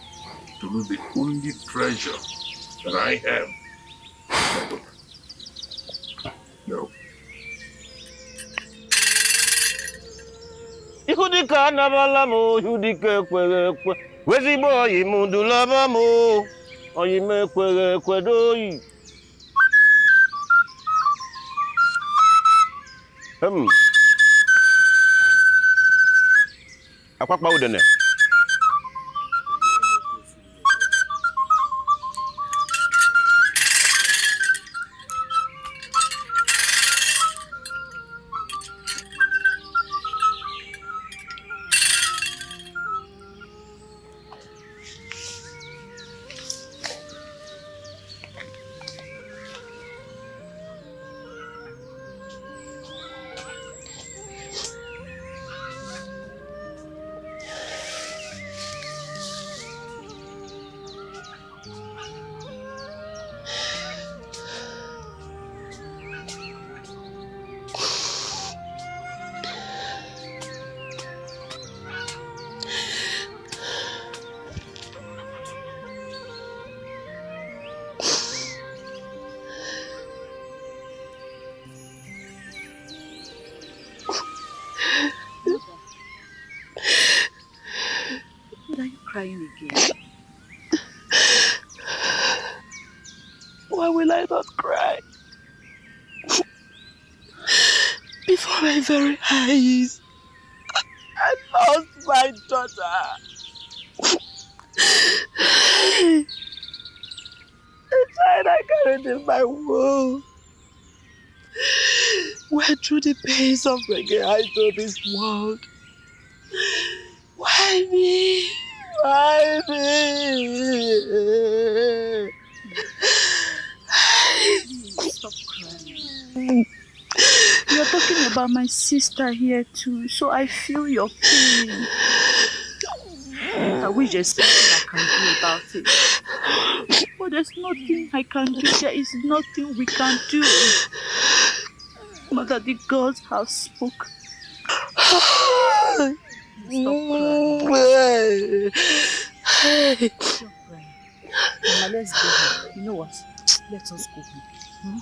to lose the only treasure that I have. No. Ihudika anabala mo, ihudika ekwere ekwe. Wezigbo oyi mu dulaba mo, oyi me ekwere ekwe doyi. Akwakpa udene. crying again? Why will I not cry? Before my very eyes, I lost my daughter. The child I carried in my womb went through the pains of bringing her into this world. Why me? Why me? Stop crying. You're talking about my sister here too, so I feel your pain. I wish there's something I can do about it. But there's nothing I can do. There is nothing we can do. Mother, the gods have spoken. Stop crying. Stop crying. Mama, let's go home. You know what? Let us go home.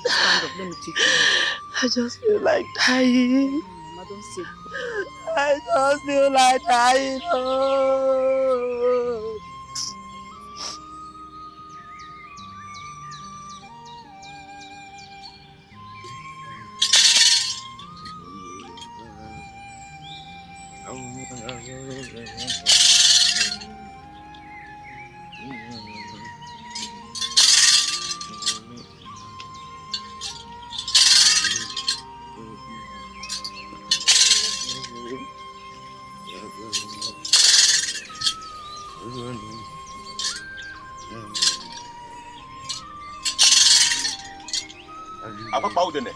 Stand up, let me take you home. I just feel like dying. Mama, don't say that. I just feel like dying. Oh. Apa pau dene?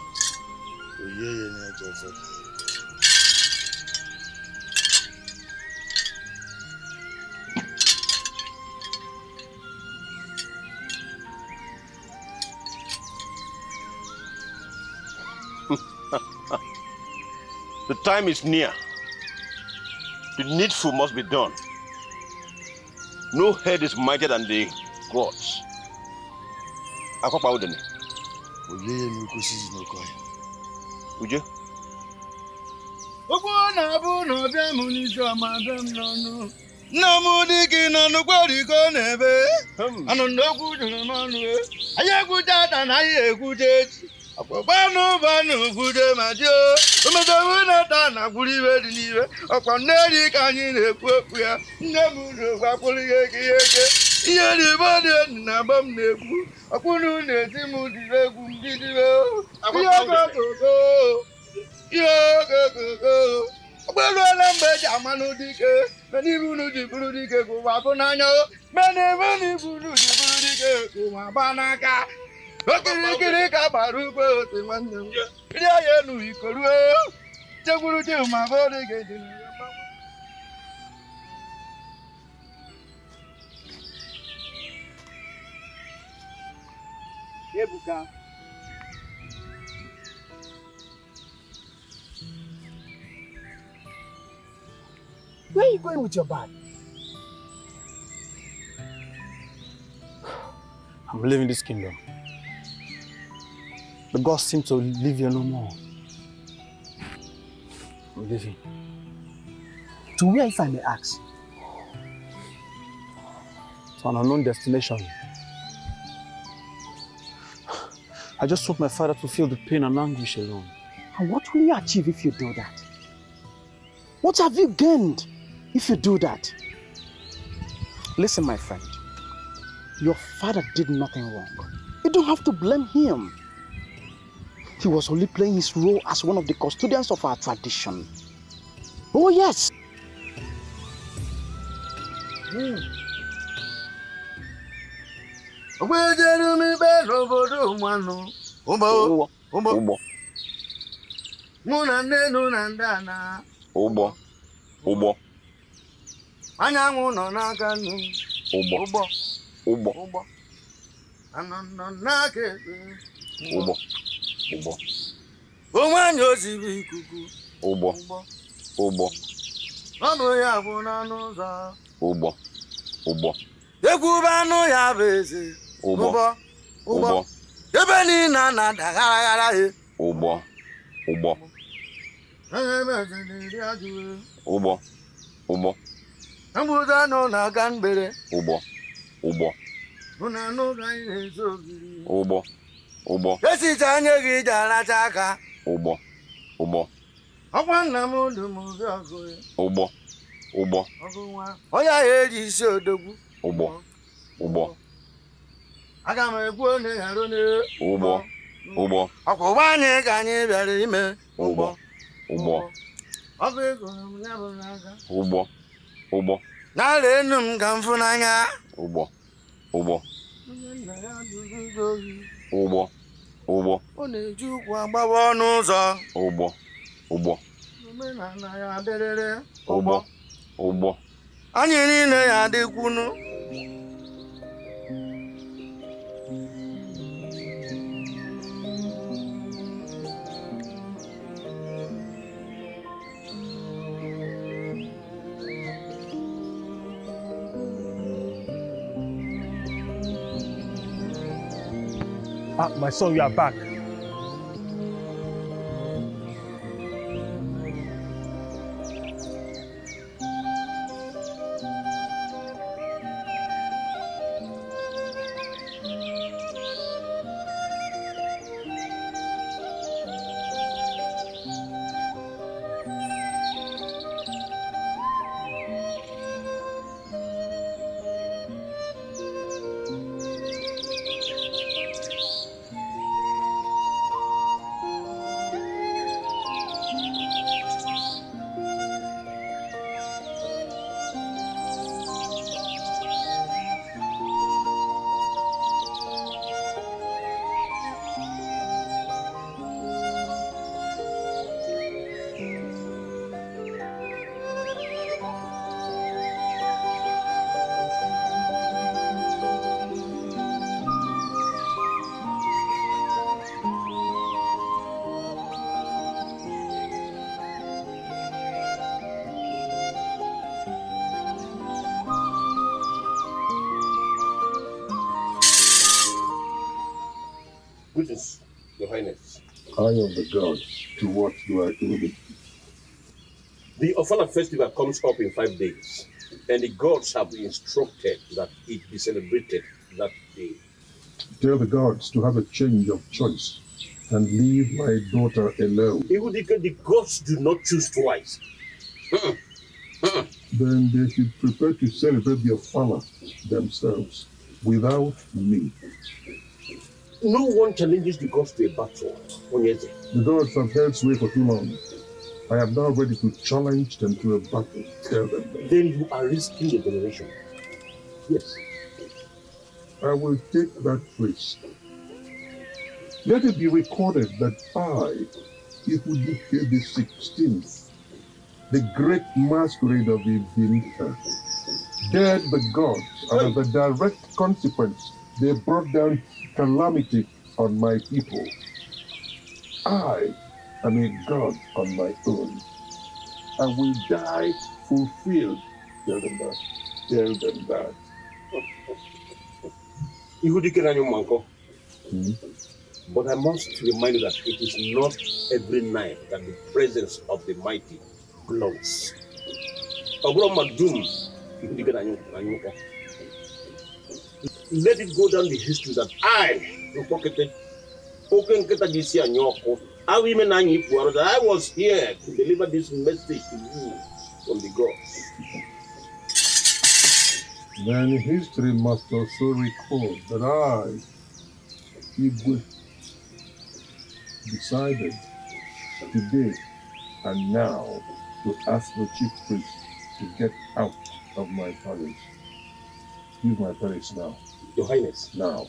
The time is near. The needful must be done. No head is mightier than the gods. Apa pau dene? Uje? Ebuka. Where are you going with your bag? I'm leaving this kingdom. The gods seem to leave you no more. I'm leaving. To where, if I may ask? To an unknown destination. I just want my father to feel the pain and anguish alone. And what will you achieve if you do that? What have you gained if you do that? Listen, my friend. Your father did nothing wrong. You don't have to blame him. He was only playing his role as one of the custodians of our tradition. Oh, yes. Ubo. Anyanwụ nọ n'aka nnu. Ubo. Anọ n'aka ekpe. Ubo. Onwe anyị oziri ikuku. Ubo. Ọ bụ ya bụ n'ọnụ ụzọ. Ubo. Egwu bụ anụ ya bụ eze. Ubo. Ebe niile na-ada gara he. Ubo. Ebe eze na-eri ajụ. Ubo. Ambuza no na ganbere. Ubo. Ubo. Una no gaire zogiri. Ubo. Ubo. Esi chanye gi jala chaka. Ubo. Ubo. Akwa nna m odu m bi ọgụ. Ubo. Ubo. Ọgụ nwa. Onye eji isi odogwu. Ubo. Ubo. Aga m ekwu onye ghara onye. Ubo. Ubo. Ọkwa ụgbọ anyị ka anyị bịara ime. Ubo. Ubo. Ọkụ ego m ya bụ n'aka. Ubo. Ubo. N'ala enu m ka m fụ n'anya. Ubo. Ubo. Onye nna ya duzi ohi. Ubo. Ubo. Ọ na-eji ụkwụ agbawa ọnụ ụzọ. Ubo. Ubo. Omenala ya adịrịrị. Ubo. Ubo. Anyị niile ya adịkwunu. My son, you are back. Greetings, Your Highness. I am the gods. To what do I owe it? The Ofala festival comes up in 5 days, and the gods have been instructed that it be celebrated that day. Tell the gods to have a change of choice and leave my daughter alone. Ihudike, the gods do not choose twice. Then they should prepare to celebrate the Ofala themselves without me. No one challenges the gods to a battle. Onyeze. The gods have held sway for too long. I am now ready to challenge them to a battle. Tell them that. Then you are risking your generation. Yes. I will take that risk. Let it be recorded that I, Ihudike the 16th, the great masquerade of Ivinta, dared the gods, and as a direct consequence, they brought down calamity on my people. I am a god on my own. I will die fulfilled. Tell them that. Tell them that. Ihudike Ranyo Manko. But I must remind you that it is not every night that the presence of the mighty glows. Let it go down the history that I was here to deliver this message to you from the gods. Then history must also record that I, Igwe, decided today and now to ask the chief priest to get out of my palace. Leave my palace now. Your Highness. Now.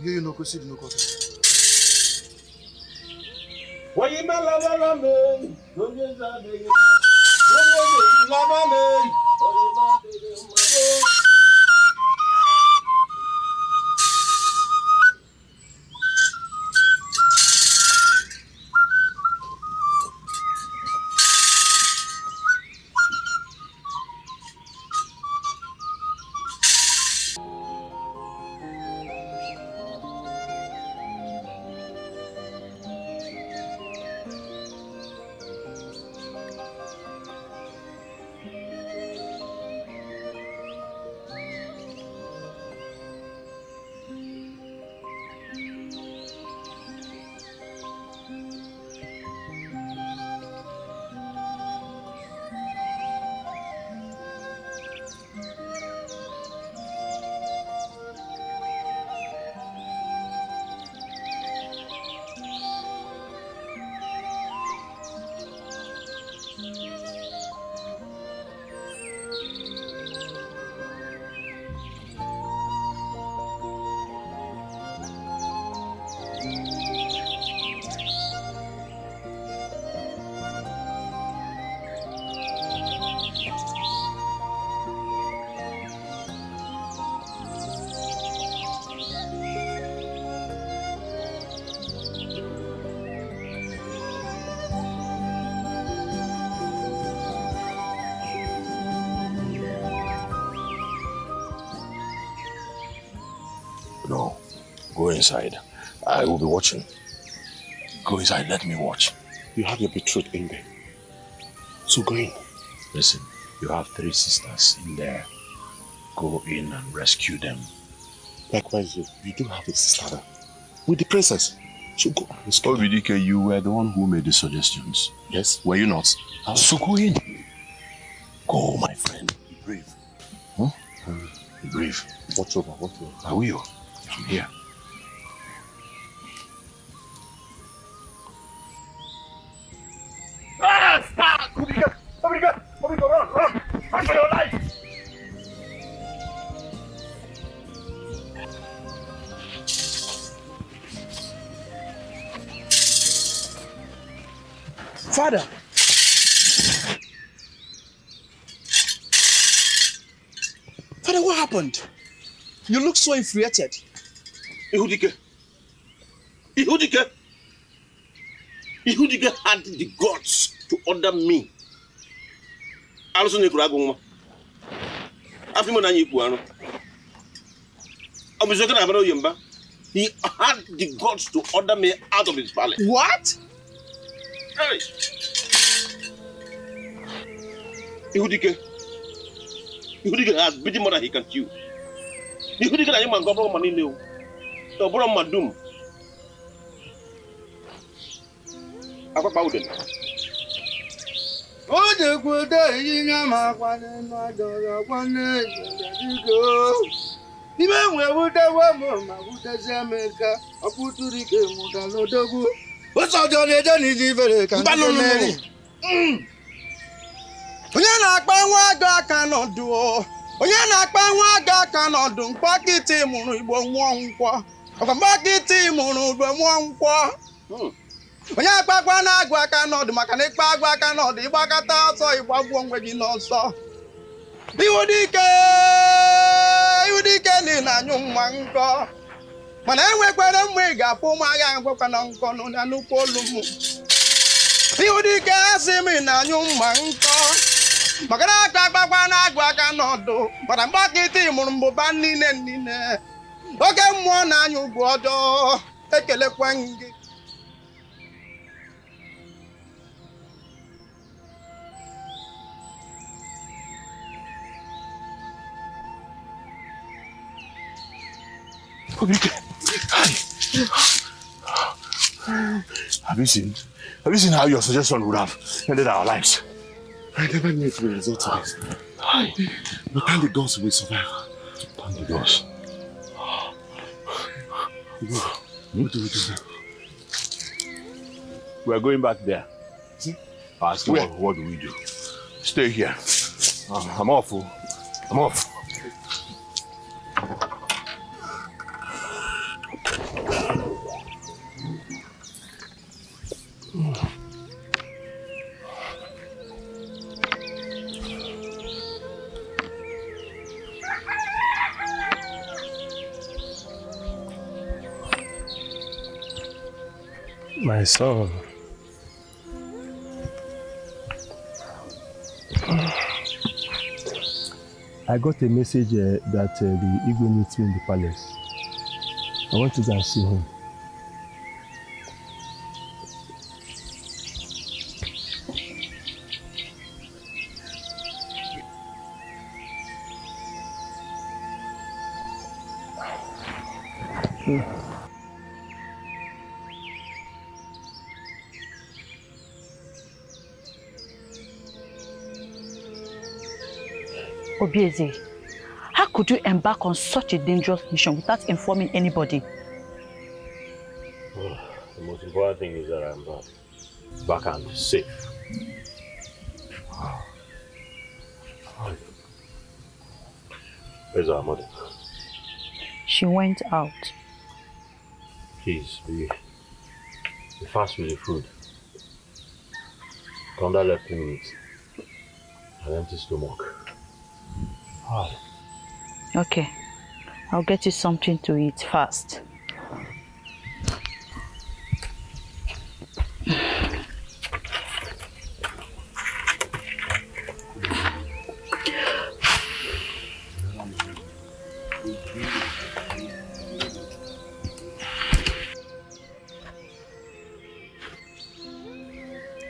You know, go see the no Go inside. I will be watching. Go inside, let me watch. You have your betrothed in there. So go in. Listen, you have 3 sisters in there. Go in and rescue them. Likewise, you do have a sister with the princess. So go and rescue them. Obidike, you were the one who made the suggestions. Yes. Were you not? So go in. Go, my friend. Be brave. Huh? Be brave. Watch over, watch over. I will. I'm here. Stop! Obidike, run! Run for your life! Father. Father, what happened? You look so infuriated. Ehudike had the guts to order me. Also, Nikuragunwa. After Monani Puano. I was looking at Yamba. He had the guts to order me out of his palace. What? Hey! Ehudike has beaten more than he can chew. Ehudike na yema ngobro mani leo. Obro madum. Apa pauden. Oje kwede yinya makwane no adoro kwane digo. Ibe nwe wude wa mo ma wude zemeka oputurike muda lodogu. O so jo le je ni ji fere kan. Onye na-akpa nwa aga aka n'ọdụ o. Onye na-akpa nwa aga aka n'ọdụ mkpọkịtị mụrụ Igbo nwụọ nkwọ. Ọkwa mkpọkịtị mụrụ Igbo nwụọ nkwọ. Onye akpakwa na-agụ aka n'ọdụ maka na ịkpa agụ aka n'ọdụ ịgbakọta ọsọ ịgbagbuo onwe gị n'ọsọ. Ihudike niile anyụ mma nkọ. Mana enwekwere mgbe ị ga-apụ ụmụ agha agwakwa na nkọ na nnukwu olu m. Ihudike asị m na anyụ mma nkọ. Maka na akpakwa na-agụ aka n'ọdụ mana mgbakịtị mụrụ mbụba niile. Oke mmụọ na-anya ugwu ọjọọ ekelekwa gị. Have you seen how your suggestion would have ended our lives? I never knew it would result in this. But thank the gods we survive. Thank the gods. What do we do now? We are going back there. Ask what do we do? Stay here. I'm off. I'm off. My son. I got a message that the Igwe meets me in the palace. I want to go and see him. Obieze, how could you embark on such a dangerous mission without informing anybody? Oh, the most important thing is that I'm back and safe. Where's our mother? She went out. Please, be fast with the food. Thunder left me with an empty stomach. Okay, I'll get you something to eat fast.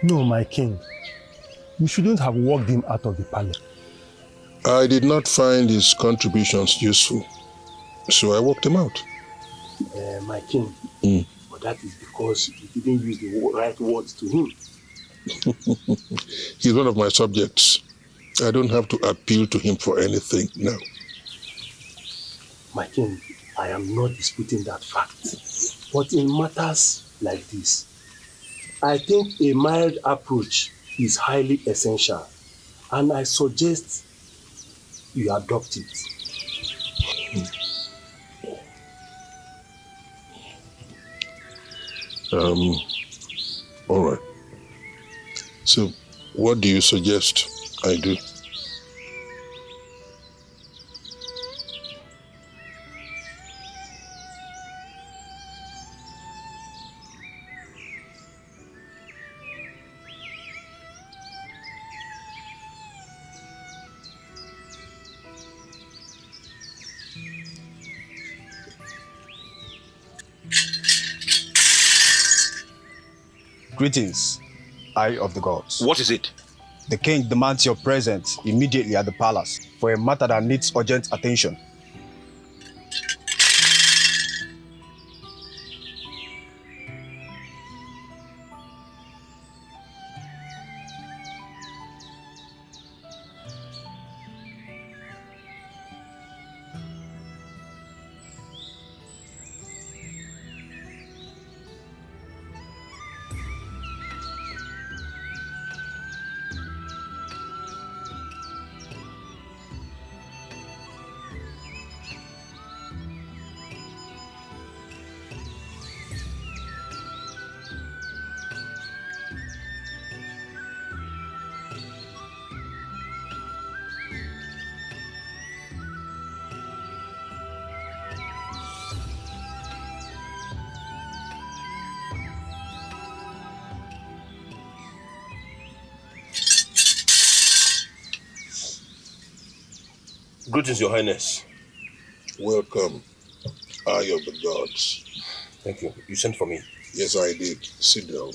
No, my king. You shouldn't have walked him out of the palace. I did not find his contributions useful, so I walked him out. My king, but that is because you didn't use the right words to him. He's one of my subjects. I don't have to appeal to him for anything now. My king, I am not disputing that fact. But in matters like this, I think a mild approach is highly essential, and I suggest you adopt it. All right. So, what do you suggest I do? Greetings, Eye of the Gods. What is it? The king demands your presence immediately at the palace for a matter that needs urgent attention. Greetings, Your Highness. Welcome, Eye of the Gods. Thank you. You sent for me. Yes, I did. Sit down.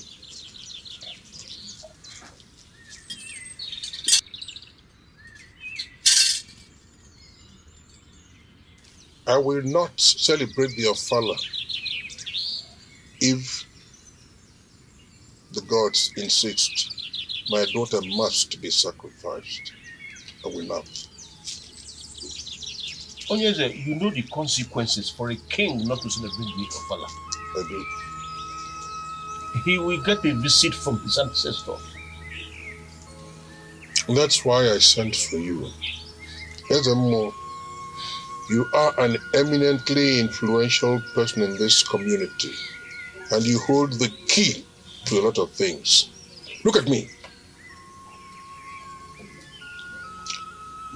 I will not celebrate the Ofala if the gods insist my daughter must be sacrificed. I will not. Onyeze, you know the consequences for a king not to celebrate the Ofala. I do. He will get a visit from his ancestors. That's why I sent for you. Furthermore, you are an eminently influential person in this community, and you hold the key to a lot of things. Look at me.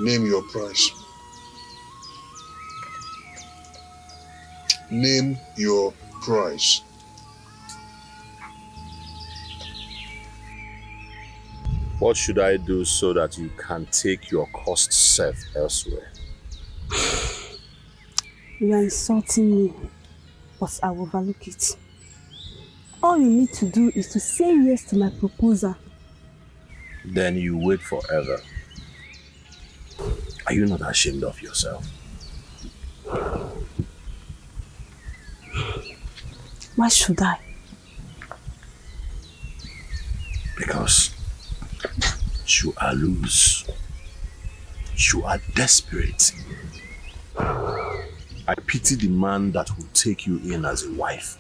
Name your price. Name your price. What should I do so that you can take your cost serve elsewhere? You are insulting me, but I will overlook it. All you need to do is to say yes to my proposal. Then you wait forever. Are you not ashamed of yourself? Why should I? Because you are loose. You are desperate. I pity the man that will take you in as a wife.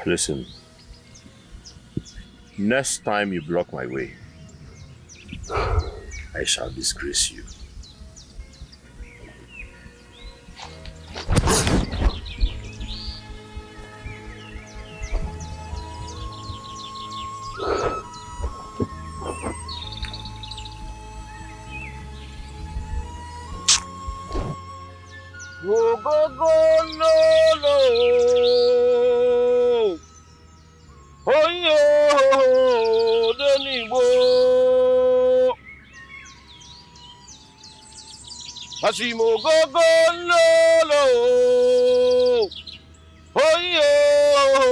Listen, next time you block my way, I shall disgrace you. Asimo gogo lolo, oh yo.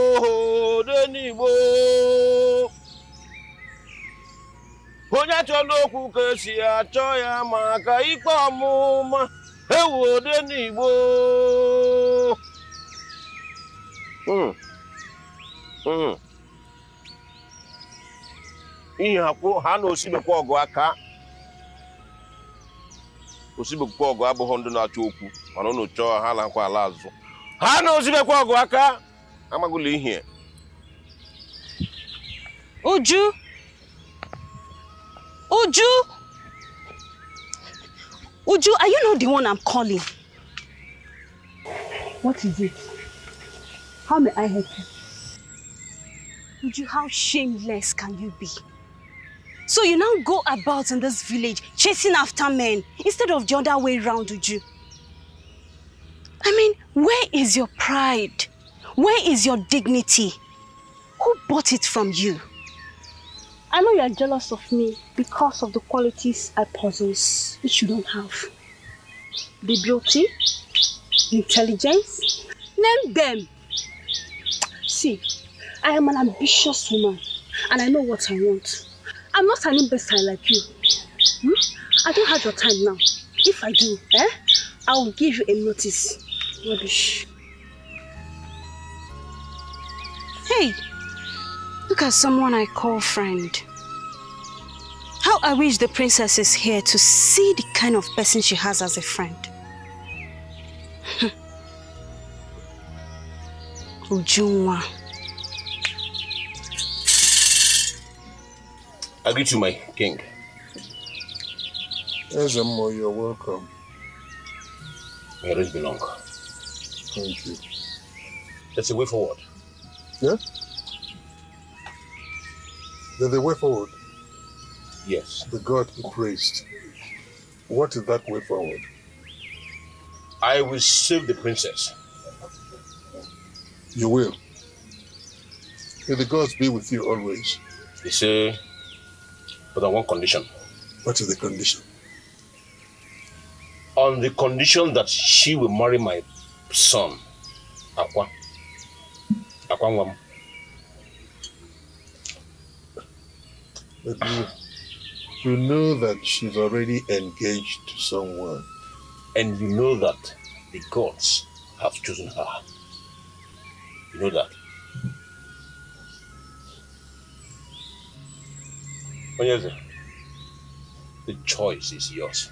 okwu ka esi achọ ya maka ikpe ọmụma ewode n'Igbo. Ihe ha na osibekwa ọgụ aka. Osibekwa ọgụ abụghị ndị na-achọ okwu mana unu chọọ ha lakwa ala azụ. Ha na osibekwa ọgụ aka amagụla ihe. Uju! Uju! Uju, are you not the one I'm calling? What is it? How may I help you? Uju, how shameless can you be? So you now go about in this village chasing after men instead of the other way around, Uju. I mean, where is your pride? Where is your dignity? Who bought it from you? I know you are jealous of me because of the qualities I possess, which you don't have. The beauty, the intelligence, name them. See, I am an ambitious woman and I know what I want. I'm not an imbecile like you. I don't have your time now. If I do, I will give you a notice. Rubbish. Hey, look at someone I call friend. How I wish the princess is here to see the kind of person she has as a friend. Ujunwa. I greet you, my king. Ezemo, you're welcome. May your race be long. Thank you. There's a way forward. Yeah? There's a way forward? Yes. The God be praised. What is that way forward? I will save the princess. You will. May the gods be with you always. They say, but on one condition. What is the condition? On the condition that she will marry my son, Akwa. Akwangwam. But you know that she's already engaged to someone. And you know that the gods have chosen her. You know that. Onyeze, the choice is yours.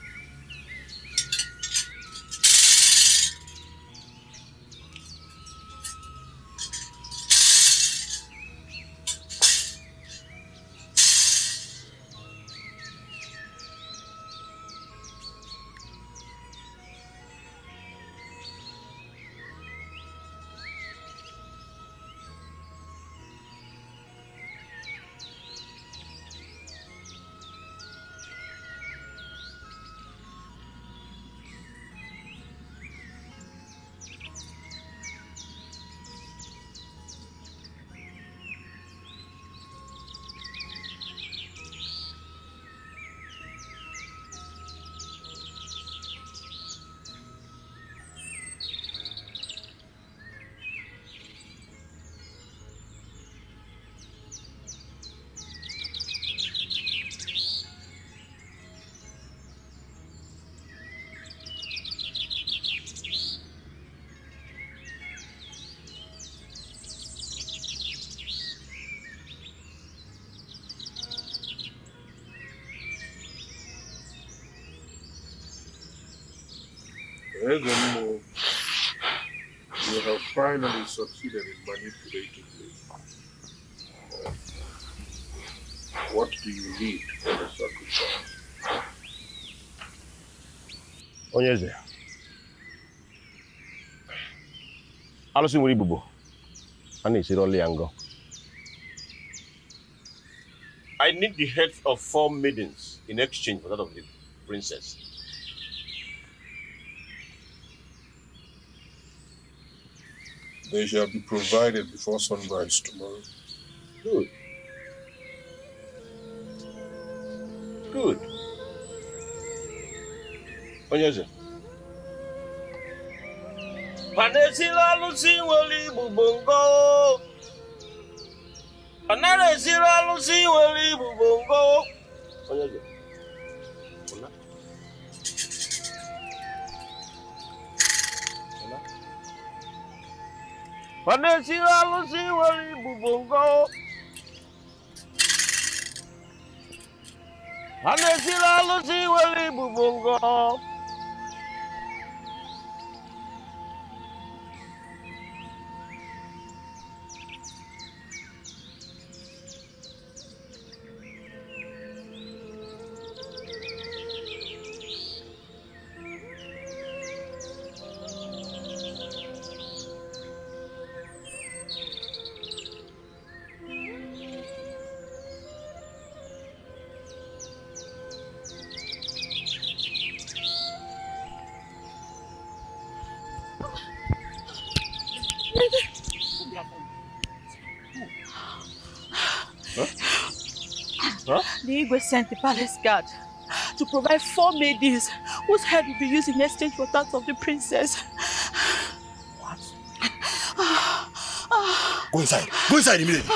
Furthermore, you have finally succeeded in manipulating me. What do you need for the sacrifice? Onyeze. Alụsị nwere ibubo. A na-esiri ọlụ ya ngọ. I need the heads of 4 maidens in exchange for that of the princess. They shall be provided before sunrise tomorrow. Good. Good. Onyeze. Panesila alụsị nwere ibubo ngọ. Anaresila alụsị nwere ibubo ngọ. Onyeze. Panesira lusi wali bubongo. Panesira lusi wali bubongo. Huh? The Igwe sent the palace guard to provide 4 maidens whose head will be used in exchange for that of the princess. What? Go inside. Go inside immediately.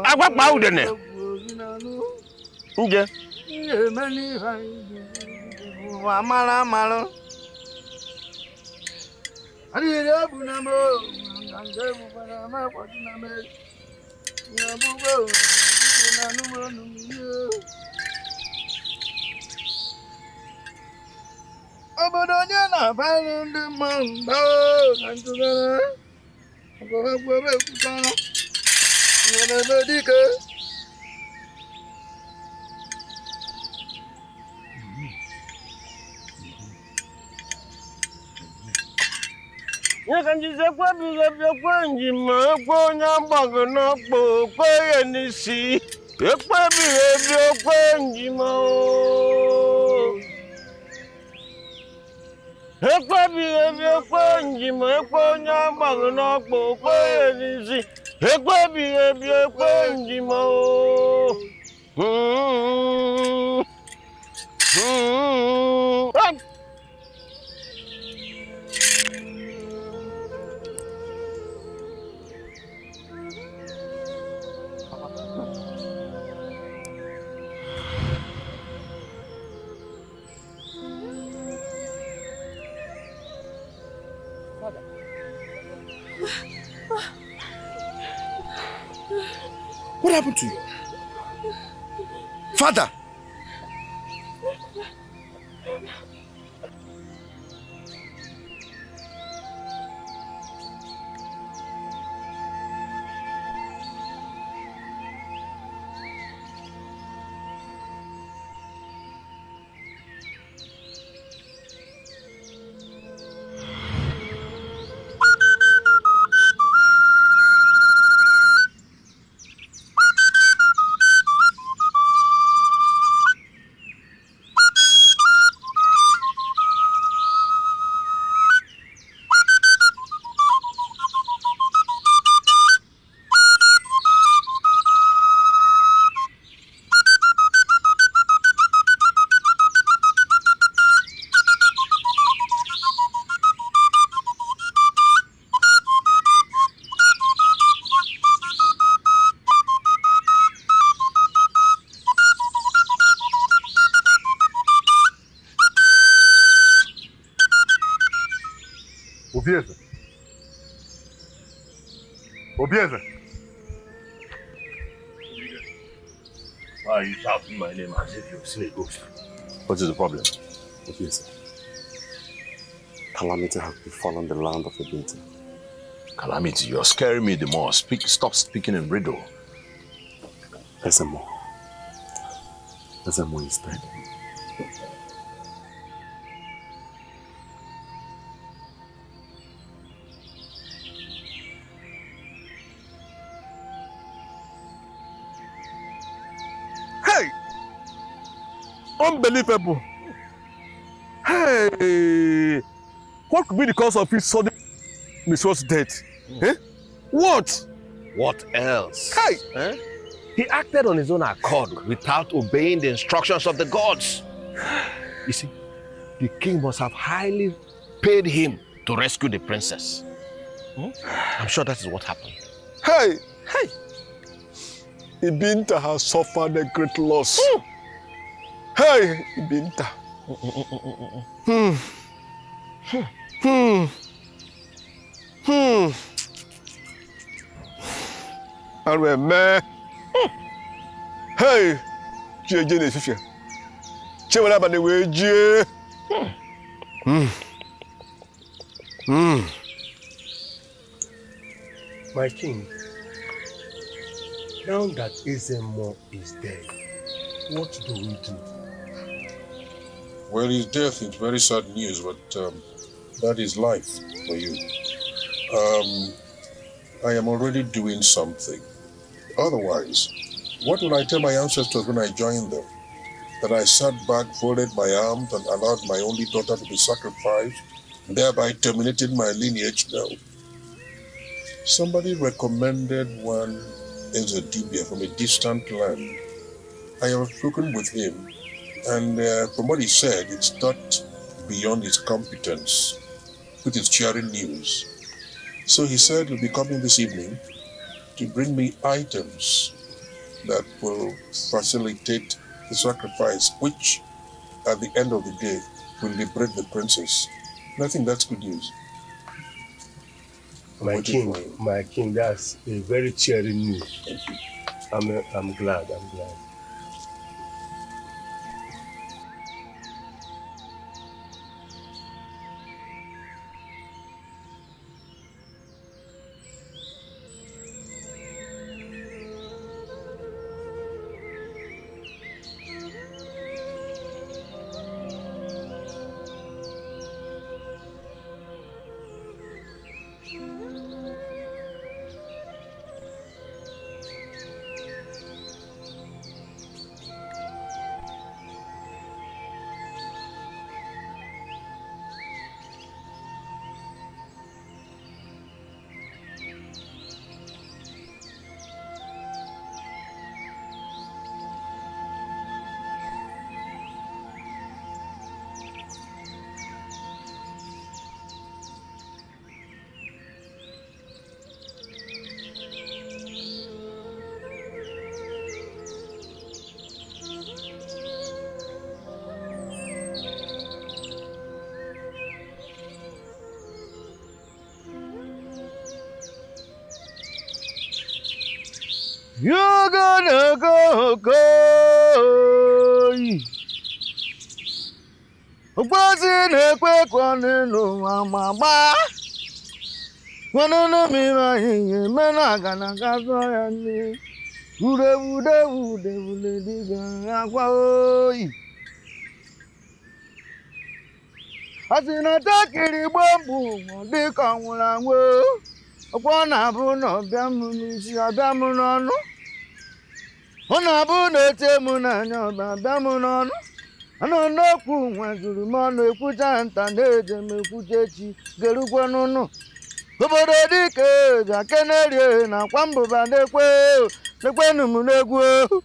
Agwa pa udene. Nje. Amala amala. Adire bunamo, nganje bubana ma kwatina me. Nyabugo, nanu manu yo. Obodonya na balundu mamba, nantugana. Agwa gwe kutana. Ngene bedike. Nyakanjize kwa biga kwa njima kwa nyambaga na kwa yenisi. Ekwa biga kwa njima o. Ekwa biga kwa njima kwa nyambaga na kwa yenisi. Ekwa biga kwa njima o. What happened to you? Father! Obieze. Obieze. Why are you shouting my name as if you've seen a ghost? What is the problem? Obieze. Calamity has befallen the land of Ebinta. Calamity, you're scaring me the more. Stop speaking in riddle. Ezemo is dead. Hey! Unbelievable. Hey! What could be the cause of his sudden misfortune death? Eh? What? What else? Hey! Eh? He acted on his own accord without obeying the instructions of the gods. You see, the king must have highly paid him to rescue the princess. I'm sure that is what happened. Hey! Hey! Ibinta has suffered a great loss. Hey! Ibinta. Arweme. Hey! Jeje ne fifia. Chewala ba ne weje. My king, now that Ezemo is dead, what do we do? Well, his death is very sad news, but that is life for you. I am already doing something. Otherwise, what will I tell my ancestors when I join them? That I sat back, folded my arms, and allowed my only daughter to be sacrificed, thereby terminating my lineage now. Somebody recommended one Ezedibia from a distant land. I have spoken with him, and from what he said, it's not beyond his competence, which is cheering news. So he said he'll be coming this evening to bring me items that will facilitate the sacrifice, which at the end of the day will liberate the princess. And I think that's good news. My king, that's a very cheering news. I'm glad. You're gonna go. Wasn't a quick one in Mama. One of me, man, I gonna go and would I seen a tacky bamboo, they come when I will. Upon a boon of them, Monsieur Damunon. On a boon of Temunan, Damunon. And on no cool went to the Mono Putant and Pujechi, Geruguano. Nobody cares, I can't hear now, Quambo and the quail, the Quenumunegu.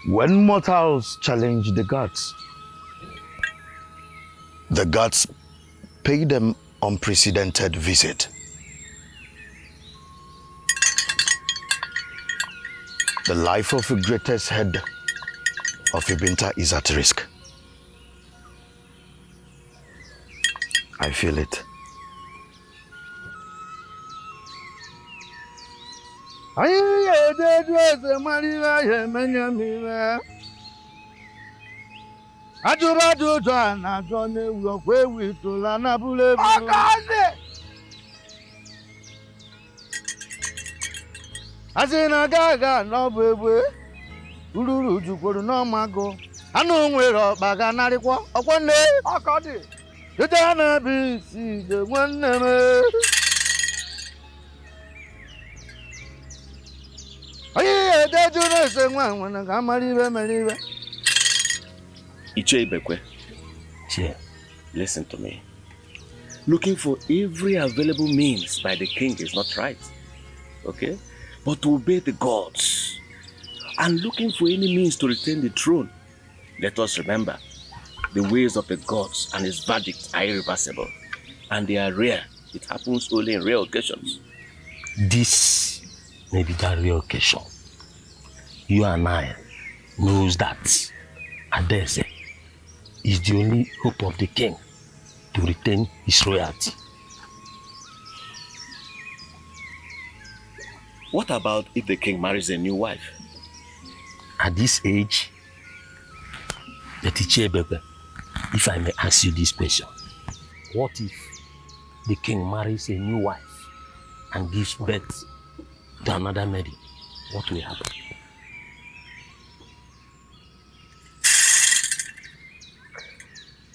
When mortals challenge the gods pay them unprecedented visit. The life of the greatest head of Ibinta is at risk. I feel it. Asina gaga no bebe ururu jukwuru no mago anu nwere ọkpaga narịkwa ọkwa nne ọkọdị jụta na bisi je nwanne m onye edeju na-ese nwa nwana ka amara ibe mere ibe. Iche Ibekwe, listen to me. Looking for every available means by the king is not right, okay? But to obey the gods and looking for any means to retain the throne, let us remember the ways of the gods and his verdicts are irreversible, and they are rare. It happens only in rare occasions. This may be that rare occasion. You and I knows that Adese is the only hope of the king to retain his royalty. What about if the king marries a new wife? At this age, Edochie, if I may ask you this question, what if the king marries a new wife and gives birth to another maiden? What will happen?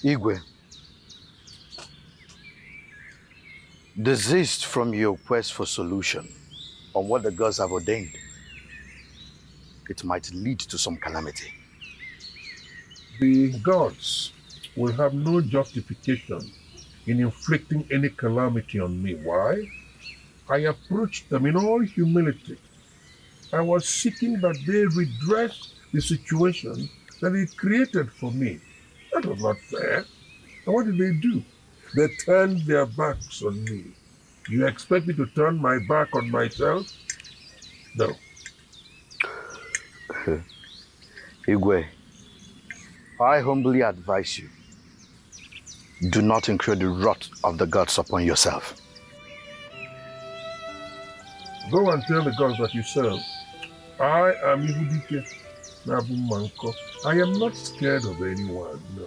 Igwe, desist from your quest for solution on what the gods have ordained. It might lead to some calamity. The gods will have no justification in inflicting any calamity on me. Why? I approached them in all humility. I was seeking that they redress the situation that they created for me. That was not fair. And what did they do? They turned their backs on me. You expect me to turn my back on myself? No. Igwe, I humbly advise you, do not incur the wrath of the gods upon yourself. Go and tell the gods that you serve, I am Ihudike Nabumanko. I am not scared of anyone, no.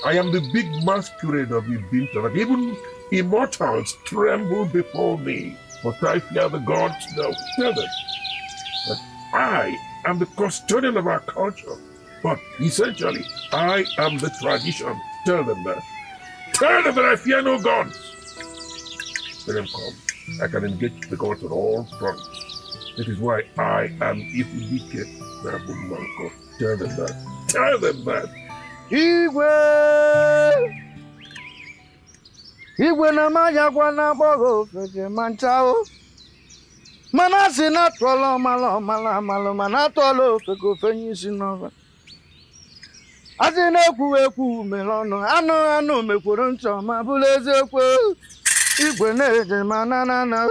I am the big masquerade of Ibinta, that even immortals tremble before me. But I fear the gods, no. Tell them that I am the custodian of our culture. But essentially, I am the tradition. Tell them that. Tell them that I fear no gods. Let them come. I can engage the gods on all fronts. That is why I am Ifudike Nabumanko. Tell them that. Tell them that. Igwe na maya gwa na bogo feke manchao. Mana si na tolo malo mana tolo feke fenyi si nova. Asi na ekwu melono anu mekworo ncho ma bụrụ eziokwu. Igwe na-eje ma na.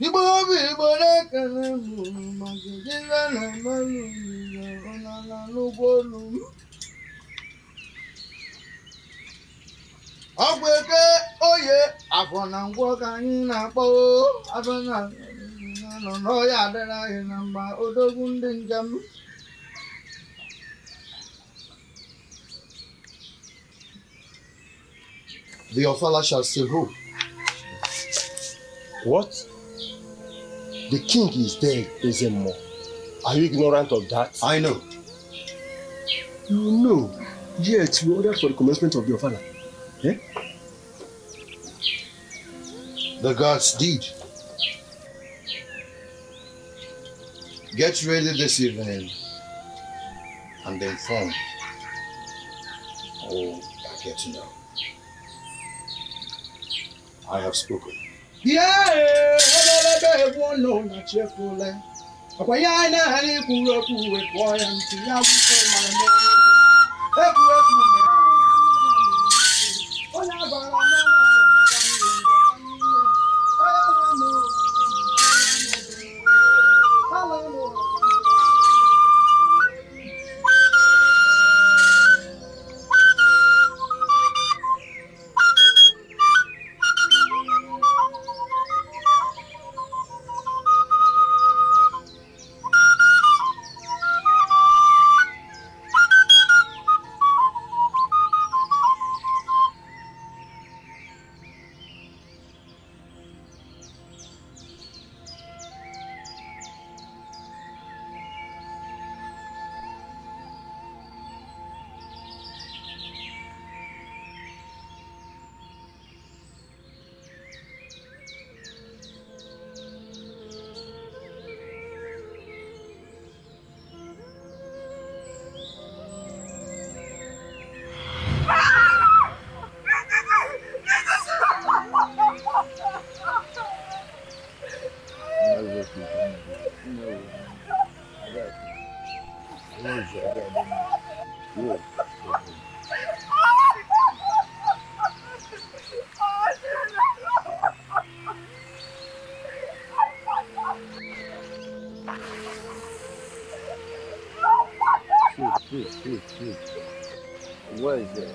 Igbo obi Igbo na-ekele m maka ibe na-emelụ ọnala n'ụgwọ olu m. Ọgwụ eke oye afọ na ngwọ ka anyị na-akpọ afọ na nọ n'ọya adịrị anyị na mgba odogwu ndị njem. The Ofala shall still rule. What? The king is dead, Ezemo. Are you ignorant of that? I know. You know, yet you ordered for the commencement of the Ofala. Eh? The gods did. Get ready this evening and then form. Oh, I get to know. I have spoken. Yeah, Where is it?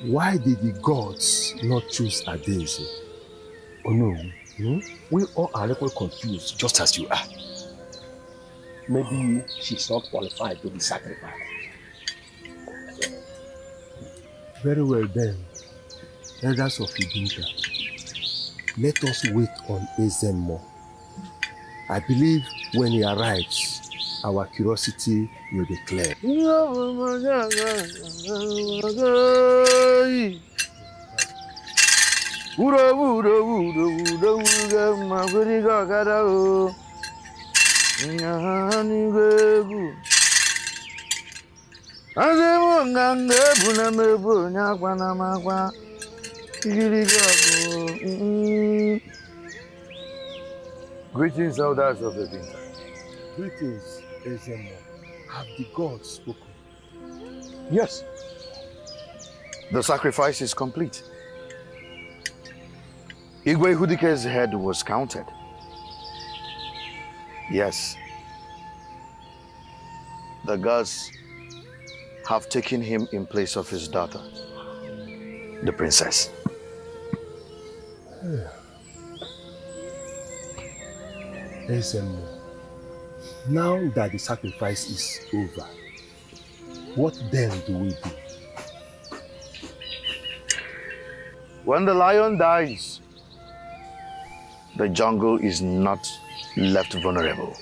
Why did the gods not choose Adaeze? Oh no, we all are equally confused, just as you are. Maybe she's not qualified to be sacrificed. Very well then, elders of Idinka, let us wait on Ezemo. I believe when he arrives, our curiosity will be clear. Greetings, elders of Edinta. Greetings, Ezemo. Have the gods spoken? Yes. The sacrifice is complete. Igwe Hudike's head was counted. Yes. The gods have taken him in place of his daughter, the princess. Ezemo, now that the sacrifice is over, What then do we do? When the lion dies, the jungle is not left vulnerable.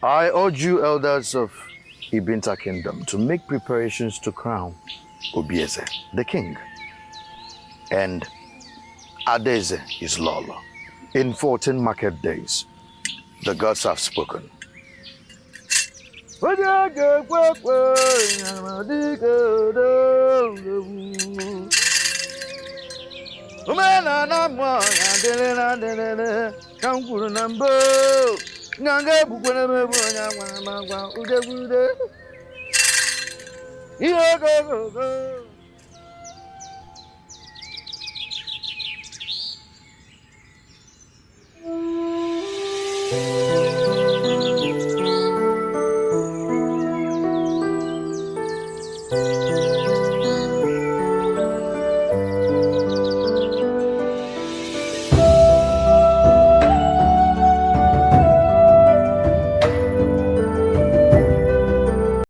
I urge you, elders of Ibinta Kingdom, to make preparations to crown Obieze, the king, and Adeze, his Lolo. In 14 market days, the gods have spoken. Go, go, go.